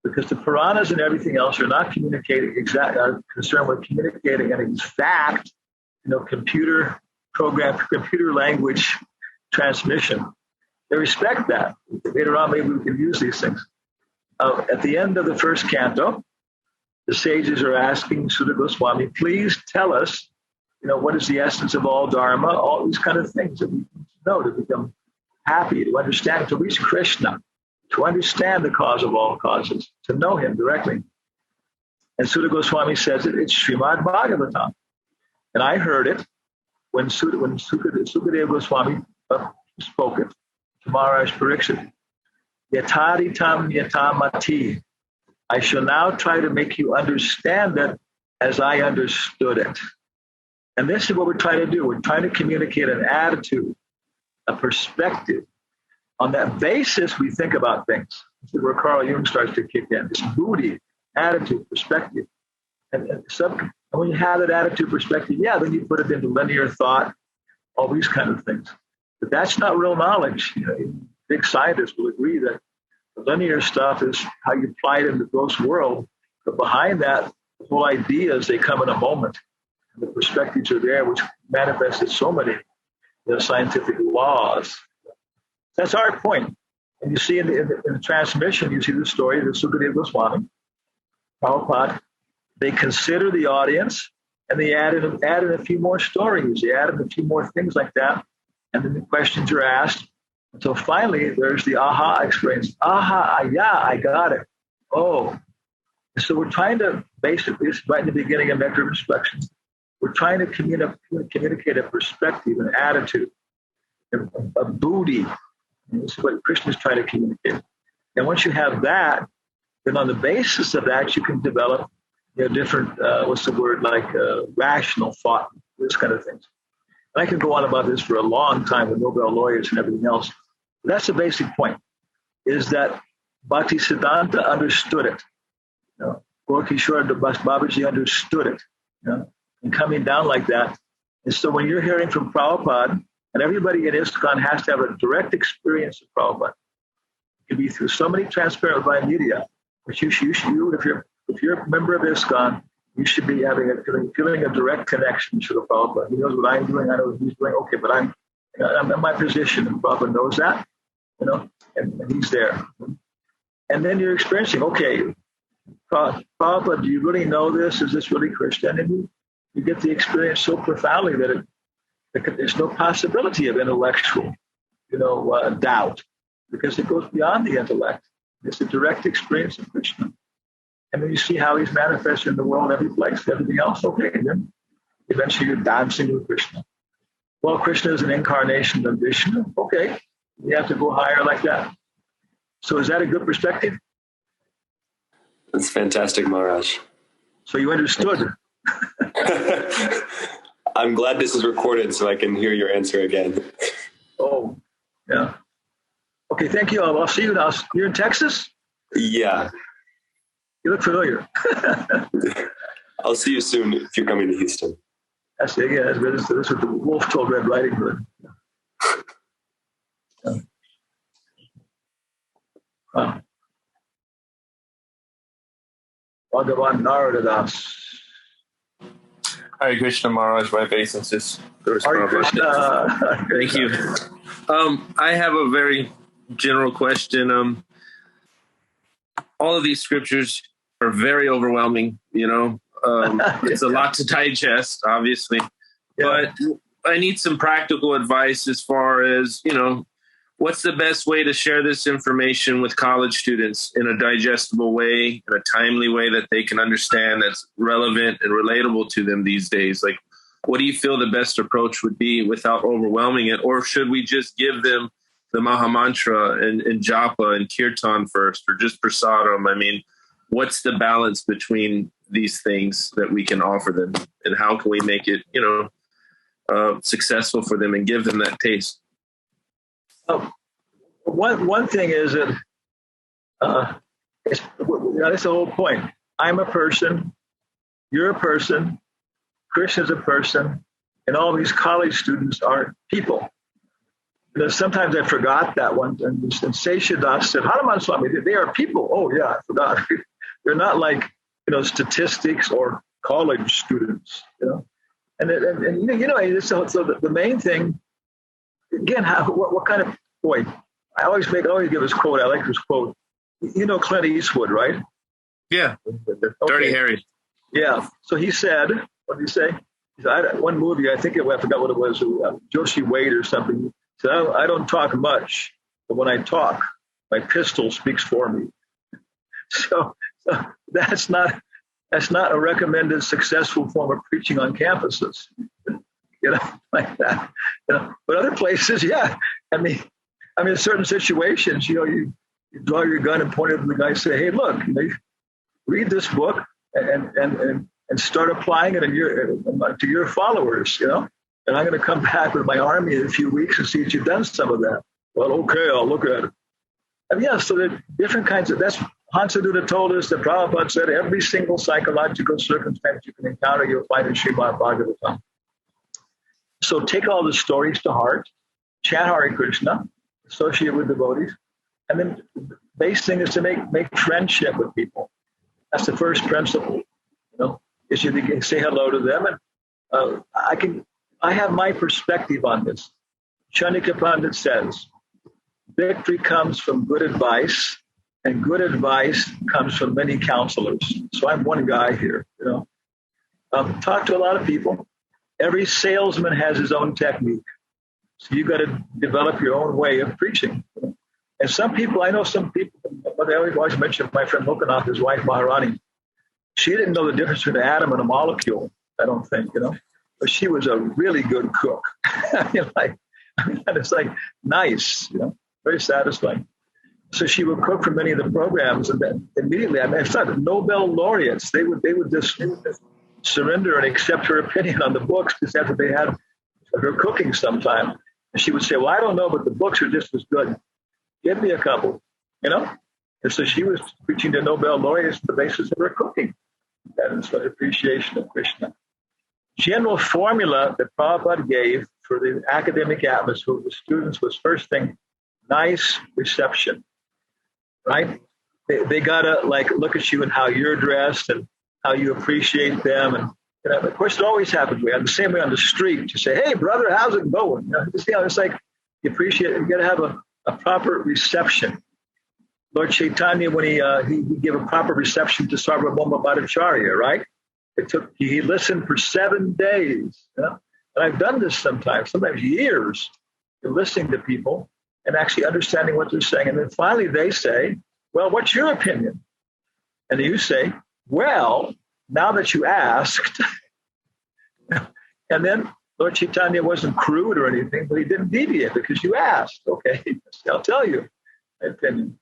because the Puranas and everything else are not communicating are concerned with communicating an exact, computer language transmission. They respect that. Later on, maybe we can use these things. At the end of the first canto, the sages are asking Sutta Goswami, please tell us, what is the essence of all Dharma, all these kind of things that we need to know to become happy, to understand, to reach Krishna, to understand the cause of all causes, to know him directly. And Sutta Goswami says it's Srimad Bhagavatam. And I heard it when Sukadeva Goswami spoke it to Maharaj Pariksit. Yataditam yatamati. I shall now try to make you understand it as I understood it. And this is what we're trying to do. We're trying to communicate an attitude, a perspective. On that basis, we think about things. This is where Carl Jung starts to kick in. This buddhi, attitude, perspective. And when you have that attitude, perspective, then you put it into linear thought, all these kind of things. But that's not real knowledge. Big scientists will agree that the linear stuff is how you apply it in the gross world. But behind that, the whole ideas, they come in a moment. And the perspectives are there, which manifested so many scientific laws. That's our point. And you see in the transmission, you see the story of Sukadeva Goswami, Prabhupada. They consider the audience, and they add in a few more stories. They add in a few more things like that. And then the questions are asked. Until finally, there's the aha experience. Aha, yeah, I got it. Oh. So we're trying to basically, it's right in the beginning of Nectar of Inspection, we're trying to communicate a perspective, an attitude, a buddhi. And this is what Krishna is trying to communicate. And once you have that, then on the basis of that, you can develop different, rational thought, this kind of things. And I can go on about this for a long time with Nobel laureates and everything else. But that's the basic point, is that Bhaktisiddhanta understood it. Gorkishore Babaji understood it. And coming down like that. And so when you're hearing from Prabhupada, and everybody in ISKCON has to have a direct experience of Prabhupada. It can be through so many transparent by media, but if you're a member of ISKCON, you should be feeling a direct connection to the Prabhupada. He knows what I'm doing, I know what he's doing. Okay, but I'm in my position, and Prabhupada knows that, and he's there. And then you're experiencing, okay, Prabhupada, do you really know this? Is this really Krishna? And you get the experience so profoundly that there's no possibility of intellectual, doubt, because it goes beyond the intellect. It's a direct experience of Krishna. And then you see how he's manifested in the world, every place, everything else. Okay, and then eventually you're dancing with Krishna. Well, Krishna is an incarnation of Vishnu. Okay, you have to go higher like that. So is that a good perspective? That's fantastic, Maharaj. So you understood. I'm glad this is recorded so I can hear your answer again. Oh, yeah. Okay, thank you. I'll see you now. You're in Texas? Yeah. You look familiar. I'll see you soon if you're coming to Houston. That's it. Yeah, this is what the wolf told Red Riding Hood. Bhagavan Narada Das. Hare Krishna Maharaj, my obeisances. Hare Krishna. Thank you. I have a very general question. All of these scriptures are very overwhelming, it's a lot to digest, obviously, but I need some practical advice as far as, what's the best way to share this information with college students in a digestible way, in a timely way that they can understand, that's relevant and relatable to them these days? Like, what do you feel the best approach would be without overwhelming it? Or should we just give them the Maha Mantra and Japa and Kirtan first, or just Prasadam? I mean, what's the balance between these things that we can offer them, and how can we make it, successful for them and give them that taste? One thing is that that's the whole point. I'm a person, you're a person, Krishna's a person, and all these college students are people. sometimes I forgot that one. And Seshadas said, Hanuman Swami, they are people. Oh, yeah, I forgot. They're not like, statistics or college students, And so the main thing, again, what kind of, boy, I always give this quote. I like this quote. Clint Eastwood, right? Yeah. Okay. Dirty Harry. Yeah. So he said, what did he say? He said, one movie, I forgot what it was, Joshi Wade or something. He said, I don't talk much, but when I talk, my pistol speaks for me. So that's not a recommended successful form of preaching on campuses, like that. But other places, yeah. I mean, in certain situations, you draw your gun and point it at the guy and say, hey, look, read this book and start applying it to your followers, and I'm going to come back with my army in a few weeks and see if you've done some of that. Well, okay, I'll look at it. And yeah, so there are different kinds of, that's Hansaduta told us that Prabhupada said every single psychological circumstance you can encounter, you'll find in Srimad Bhagavatam. So take all the stories to heart, chant Hare Krishna, associate with devotees, and then the base thing is to make friendship with people. That's the first principle, is you say hello to them. And I have my perspective on this. Chanika Pandit says, victory comes from good advice, and good advice comes from many counselors. So I'm one guy here, Talk to a lot of people. Every salesman has his own technique. So you got to develop your own way of preaching. And I know some people, but I always mention my friend Lokanath, his wife Maharani. She didn't know the difference between an atom and a molecule, I don't think, But she was a really good cook. It's like nice, very satisfying. So she would cook for many of the programs, and then immediately, I started Nobel laureates. They would just surrender and accept her opinion on the books just after they had her cooking sometime. And she would say, well, I don't know, but the books are just as good. Give me a couple, And so she was preaching to Nobel laureates on the basis of her cooking. That is an appreciation of Krishna. General formula that Prabhupada gave for the academic atmosphere of the students was, first thing, nice reception, right? They got to look at you and how you're dressed and how you appreciate them. And of course, it always happens. We have the same way on the street. You say, hey, brother, how's it going? It's like you appreciate it. You got to have a proper reception. Lord Chaitanya, when he gave a proper reception to Sarvabhauma Bhattacharya, right? He listened for 7 days. And I've done this sometimes years, listening to people and actually understanding what they're saying. And then finally they say, well, what's your opinion? And you say, well, now that you asked, and then Lord Chaitanya wasn't crude or anything, but he didn't deviate because you asked. Okay, I'll tell you my opinion.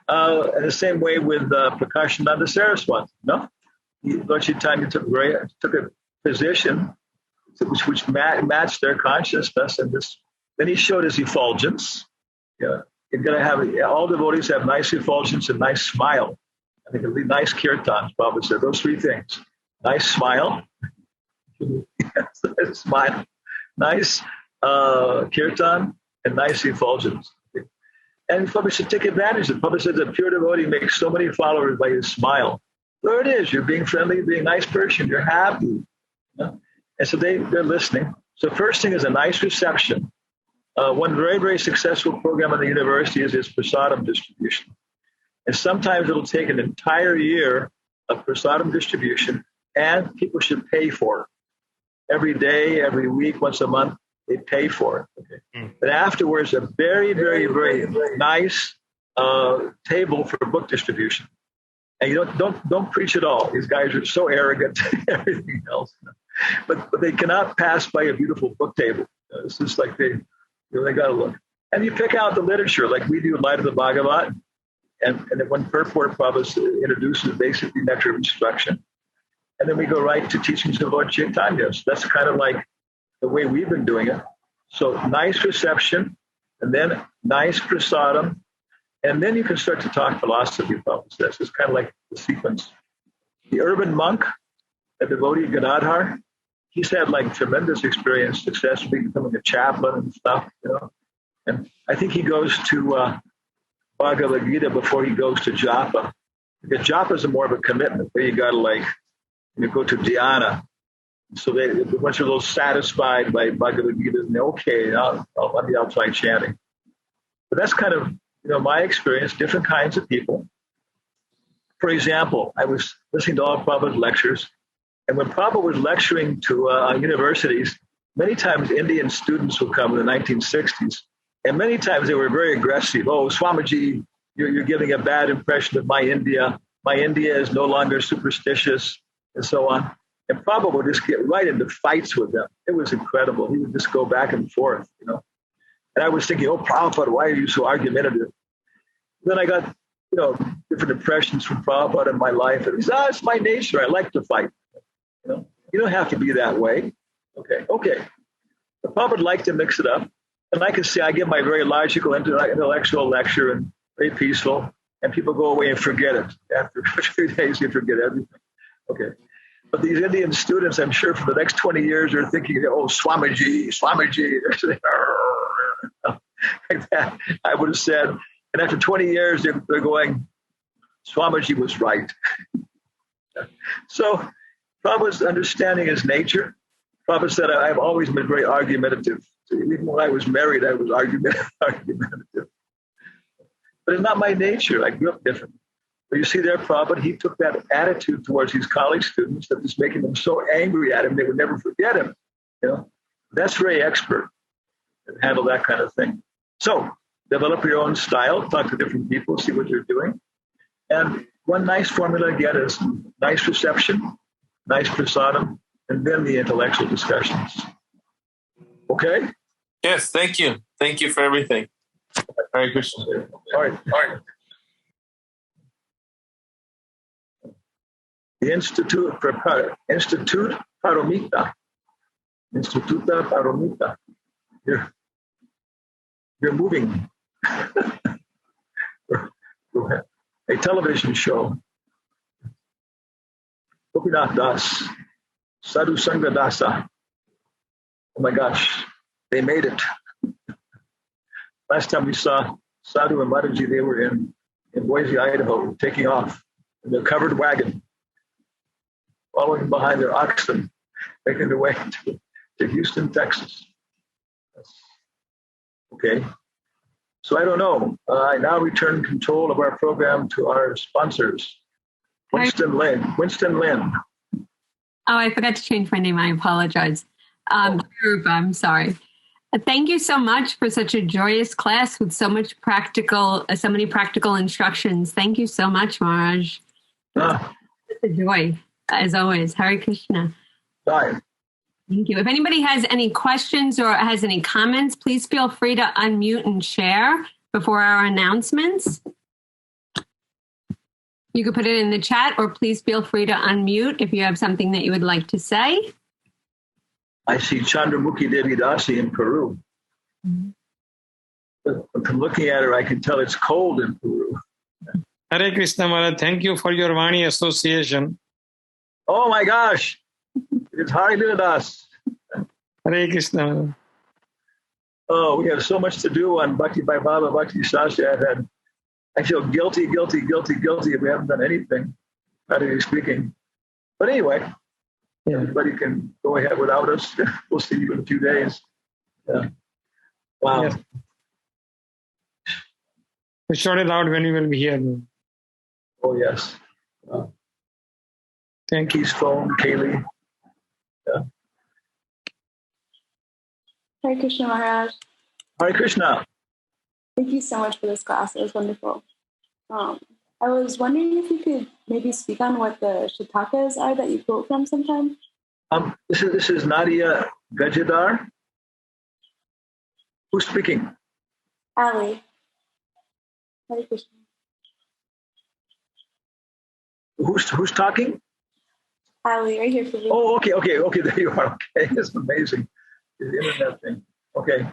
And the same way with Prakashananda Saraswati. Lord Chaitanya took a position which matched their consciousness, and then he showed his effulgence. You're going to have all devotees have nice effulgence and nice smile. I think it'll be nice kirtans. Prabhupada said those three things: nice smile, smile, nice kirtan, and nice effulgence. And Prabhupada should take advantage of it. Prabhupada said that pure devotee makes so many followers by his smile. There it is. You're being friendly, being a nice person. You're happy. And so they're listening. So first thing is a nice reception. One very, very successful program at the university is prasadam distribution. And sometimes it'll take an entire year of prasadam distribution, and people should pay for it. Every day, every week, once a month, they pay for it. Okay. But afterwards, a very, very, very nice table for book distribution. And you don't preach at all. These guys are so arrogant and everything else. But they cannot pass by a beautiful book table. It's just like they got to look. And you pick out the literature, like we do in Light of the Bhagavatam. And then when purport Prabhupada introduces basically nectar of instruction. And then we go right to teachings of Lord Chaitanya. So that's kind of like the way we've been doing it. So nice reception, and then nice prasadam. And then you can start to talk philosophy, Prabhupada says. It's kind of like the sequence. The urban monk, a devotee Gadadhar, he's had like tremendous experience, successfully becoming a chaplain and stuff, And I think he goes to Bhagavad Gita before he goes to japa. Because japa is more of a commitment. Where you got to go to dhyana. So once you're a little satisfied by Bhagavad Gita, okay, I'll try chanting. But that's kind of my experience. Different kinds of people. For example, I was listening to all Prabhupada's lectures, and when Prabhupada was lecturing to universities, many times Indian students would come in the 1960s, and many times they were very aggressive. Oh, Swamiji, you're giving a bad impression of my India. My India is no longer superstitious, and so on. And Prabhupada would just get right into fights with them. It was incredible. He would just go back and forth, And I was thinking, oh, Prabhupada, why are you so argumentative? Then I got, different impressions from Prabhupada in my life. And he said, it's my nature. I like to fight. You don't have to be that way. Okay. But Prabhupada liked to mix it up. And I can see I give my very logical, intellectual lecture and very peaceful. And people go away and forget it. After 3 days, you forget everything. Okay. But these Indian students, I'm sure for the next 20 years, are thinking, oh, Swamiji. Like that, I would have said. And after 20 years, they're going, Swamiji was right. So Prabhupada's understanding his nature. Prabhupada said, I've always been very argumentative. Even when I was married, I was argumentative. But it's not my nature. I grew up different. But you see there, Prabhupada, he took that attitude towards his college students that was making them so angry at him, they would never forget him. That's very expert to handle that kind of thing. So develop your own style, talk to different people, see what they're doing. And one nice formula again is nice reception, nice prasadam, and then the intellectual discussions. Okay? Yes, thank you. Thank you for everything. Hare Krishna. All right. The Institute Paramita. Instituta Paramita. You're moving. A television show. Gopinath Das, Sadhu Sangha Dasa. Oh my gosh, they made it. Last time we saw Sadhu and Mataji, they were in Boise, Idaho, taking off in their covered wagon, following behind their oxen, making their way to Houston, Texas. Okay. So I don't know. I now return control of our program to our sponsors. Winston Lynn. Oh, I forgot to change my name. I apologize. I'm sorry. Thank you so much for such a joyous class with so many practical instructions. Thank you so much, Maharaj. It's a joy, as always. Hare Krishna. Bye. Thank you. If anybody has any questions or has any comments, please feel free to unmute and share before our announcements. You can put it in the chat, or please feel free to unmute if you have something that you would like to say. I see Chandramukhi Devi Dasi in Peru. Mm-hmm. From looking at her, I can tell it's cold in Peru. Hare Krishna Maharaj, thank you for your Vani association. Oh my gosh. It's Hari Das. Hare Krishna. Oh, we have so much to do on Bhakti by Baba, Bhakti Shastra. I feel guilty if we haven't done anything, practically speaking. But anyway, everybody can go ahead without us. We'll see you in a few days. Yeah. Wow. Yes. We sort it out when we will be here. Oh, yes. Thank you. Keith's phone, Kaylee. Yeah. Hare Krishna Maharaj. Hare Krishna. Thank you so much for this class. It was wonderful. I was wondering if you could maybe speak on what the Shatakas are that you quote from sometimes. This is Nadia Gajadar. Who's speaking? Ali. Hare Krishna. Who's talking? Ali, right here for you. Oh, okay. There you are. Okay, it's amazing. The internet thing. Okay.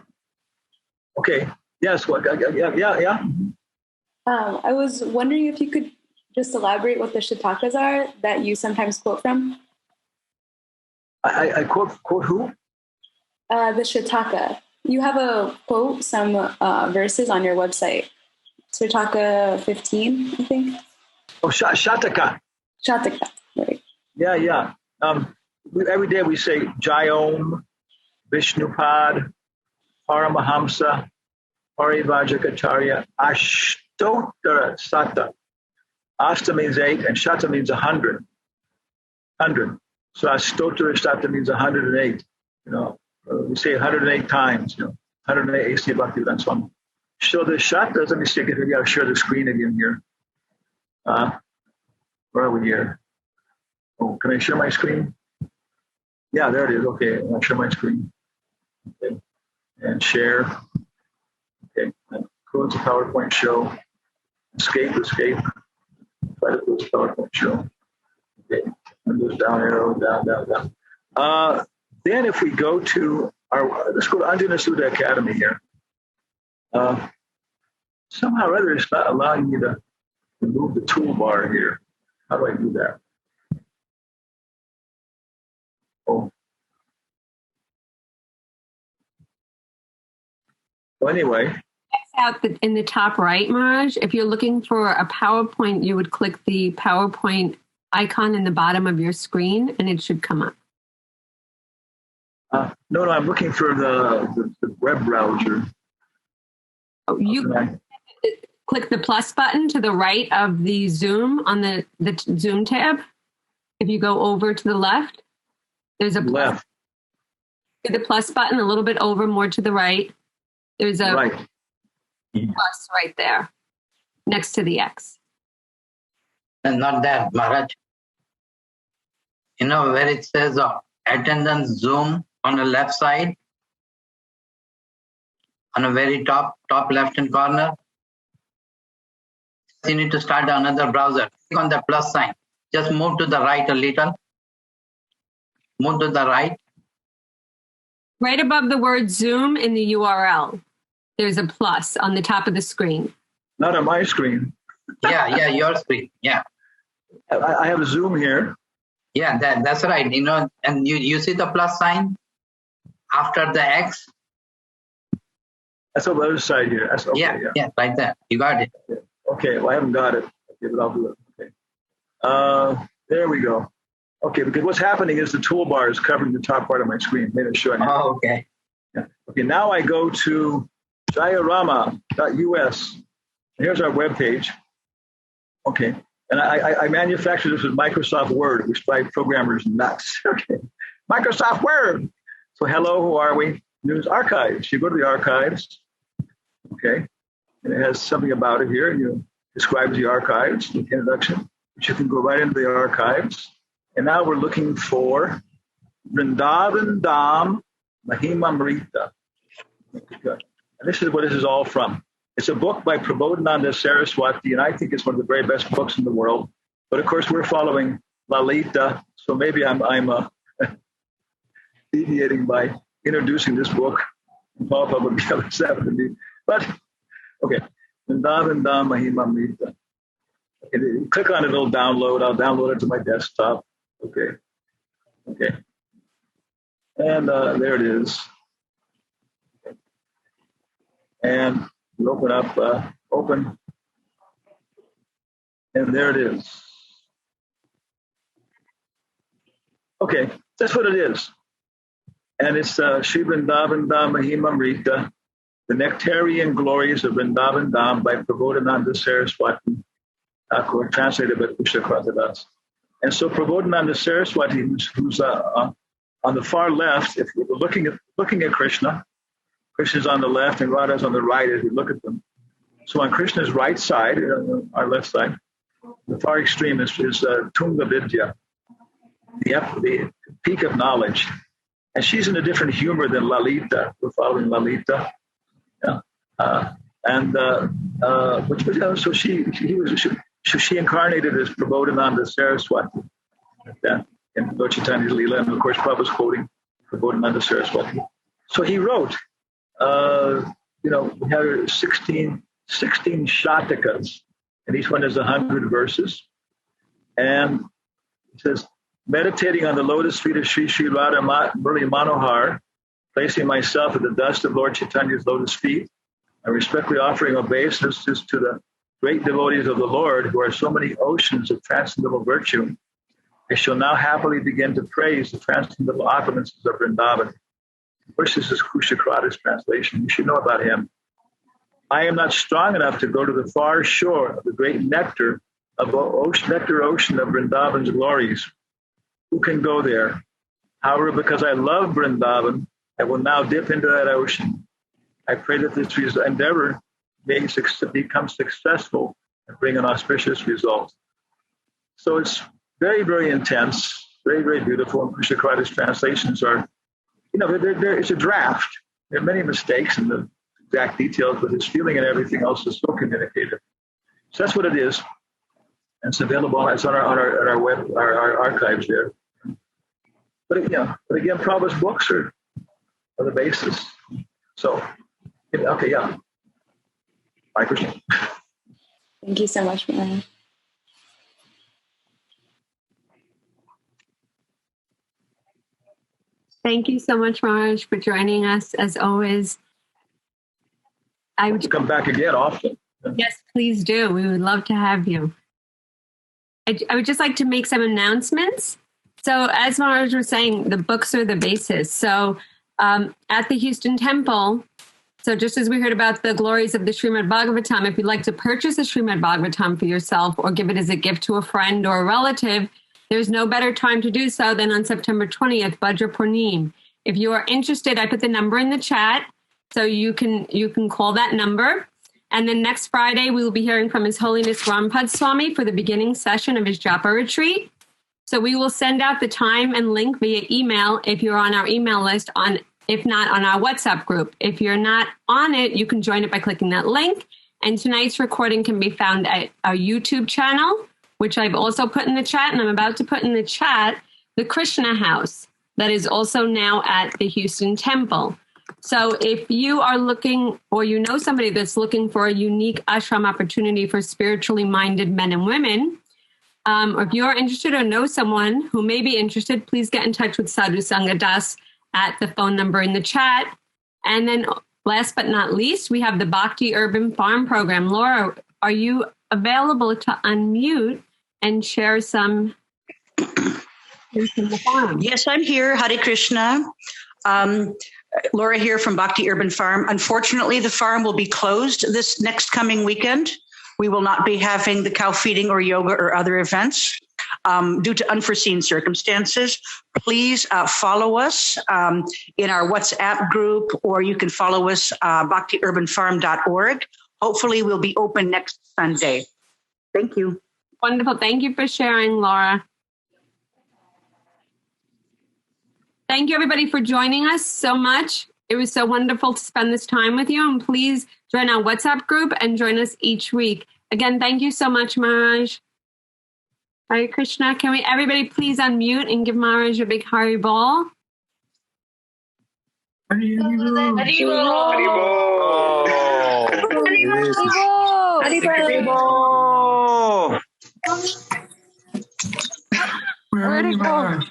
Yes. Well, yeah. I was wondering if you could just elaborate what the Shatakas are that you sometimes quote from. I quote who? The Shataka. You have a quote, some verses on your website. Shataka 15, I think. Oh, Shataka. Shataka, right. Yeah. Every day we say Jayom, Vishnupad, Paramahamsa, Parivajakacharya, Ashtotara Sata. Asta means 8 and Shata means 100. 100. So Ashtotara Sata means 108. We say 108 times, 108 A.C. Bhaktivedanta Swami. So the Shatas, let me see, maybe I'll share the screen again here. Where are we here? Oh, can I share my screen? Yeah, there it is. Okay, I'll share my screen. Okay. And share. Okay, and close the PowerPoint show. Escape. Try to close the PowerPoint show. Okay, Windows down arrow, down. Then if we go to let's go to Anjana Sudha Academy here. Somehow or other, it's not allowing me to move the toolbar here. How do I do that? Oh. Well, anyway. Out in the top right, Maharaj, if you're looking for a PowerPoint, you would click the PowerPoint icon in the bottom of your screen, and it should come up. No, I'm looking for the web browser. Oh, you click the plus button to the right of the Zoom on the Zoom tab. If you go over to the left, there's a plus. The plus button a little bit over, more to the right. There's a plus right there next to the X. And not that, Maharaj. Where it says attendance Zoom on the left side, on the very top left-hand corner, you need to start another browser. Click on the plus sign. Just move to the right a little. Move to the right. Right above the word Zoom in the URL, there's a plus on the top of the screen. Not on my screen. Yeah, your screen. Yeah. I have a Zoom here. Yeah, that's right. And you see the plus sign after the X? That's on the other side here. That's okay, yeah, right there. You got it. Okay, well, I haven't got it. Okay, but I'll do it. Okay. There we go. Okay, because what's happening is the toolbar is covering the top part of my screen. Maybe I'll show you. Oh, okay. Yeah. Okay, now I go to jayarama.us. Here's our webpage. Okay. And I manufactured this with Microsoft Word, which drives programmers nuts. Okay. Microsoft Word. So hello, who are we? News archives. You go to the archives. Okay. And it has something about it here. And you describe the archives, the introduction. But you can go right into the archives. And now we're looking for Vrindavan Dham Mahimamrita. And this is where this is all from. It's a book by Prabodhananda Saraswati, and I think it's one of the very best books in the world. But of course, we're following Lalita, so maybe I'm deviating by introducing this book. Paul probably the other side of me. But okay, Vrindavan Dham Mahimamrita. Okay, click on it, it'll download. I'll download it to my desktop. Okay. And there it is. And you open up, open. And there it is. Okay, that's what it is. And it's Sri Vrindavan Dham Mahimamrita, The Nectarian Glories of Vrindavan Dham by Prabodhananda Saraswati, translated by Krishna Kratadas. And so Prabodhananda Saraswati, who's on the far left, if we're looking at Krishna, Krishna's on the left and Radha's on the right as we look at them. So on Krishna's right side, our left side, the far extreme is Tunga Vidya, the peak of knowledge. And she's in a different humor than Lalita. We're following Lalita. Yeah. So she incarnated as Prabodhananda Saraswati in Lord Chaitanya's Leela, and of course Prabhupada's quoting Prabodhananda Saraswati. So he wrote, we have 16 shatakas, and each one has 100 verses. And it says, meditating on the lotus feet of Sri Sri Radha Murli Manohar, placing myself at the dust of Lord Chaitanya's lotus feet, and respectfully offering obeisances to the great devotees of the Lord, who are so many oceans of transcendental virtue, I shall now happily begin to praise the transcendental opulences of Vrindavan. Of course, this is Kushakrata's translation. You should know about him. I am not strong enough to go to the far shore of the great nectar ocean of Vrindavan's glories. Who can go there? However, because I love Vrindavan, I will now dip into that ocean. I pray that this endeavor may become successful and bring an auspicious result. So it's very, very intense, very, very beautiful. And Kushakrata's translations are, it's a draft. There are many mistakes in the exact details, but his feeling and everything else is so communicative. So that's what it is. And it's available. It's on our web, our archives there. But again, Prabhupada's books are the basis. So, okay, yeah. Bye, Krishna. Thank you so much, Maharaj. Thank you so much, Maharaj, for joining us, as always. I would come back again often. Yes, please do. We would love to have you. I would just like to make some announcements. So as Maharaj was saying, the books are the basis. So at the Houston Temple, so just as we heard about the glories of the Srimad Bhagavatam, if you'd like to purchase a Srimad Bhagavatam for yourself or give it as a gift to a friend or a relative, there's no better time to do so than on September 20th, Bhadra Purnim. If you are interested, I put the number in the chat, so you can call that number. And then next Friday, we will be hearing from His Holiness Rampad Swami for the beginning session of his Japa retreat. So we will send out the time and link via email if you're on our email list, if not on our WhatsApp group. If you're not on it, you can join it by clicking that link. And tonight's recording can be found at our YouTube channel, which I've also put in the chat, and I'm about to put in the chat the Krishna House that is also now at the Houston Temple. So if you are looking, or you know somebody that's looking for a unique ashram opportunity for spiritually minded men and women, or if you're interested or know someone who may be interested, please get in touch with Sadhu Sangha Das at the phone number in the chat. And then last but not least, we have the Bhakti Urban Farm Program. Laura, are you available to unmute and share some from the farm? Yes, I'm here. Hare Krishna. Laura here from Bhakti Urban Farm. Unfortunately, the farm will be closed this next coming weekend. We will not be having the cow feeding or yoga or other events due to unforeseen circumstances. Please follow us in our WhatsApp group, or you can follow us bhaktiurbanfarm.org. Hopefully, we'll be open next Sunday. Thank you. Wonderful. Thank you for sharing, Laura. Thank you, everybody, for joining us so much. It was so wonderful to spend this time with you. And please join our WhatsApp group and join us each week. Again, thank you so much, Maharaj. Hare Krishna. Can we, everybody, please unmute and give Maharaj a big Hari Bol? Hari Bol. Hari Bol. Hari Bol. Hari Bol. Where'd it go?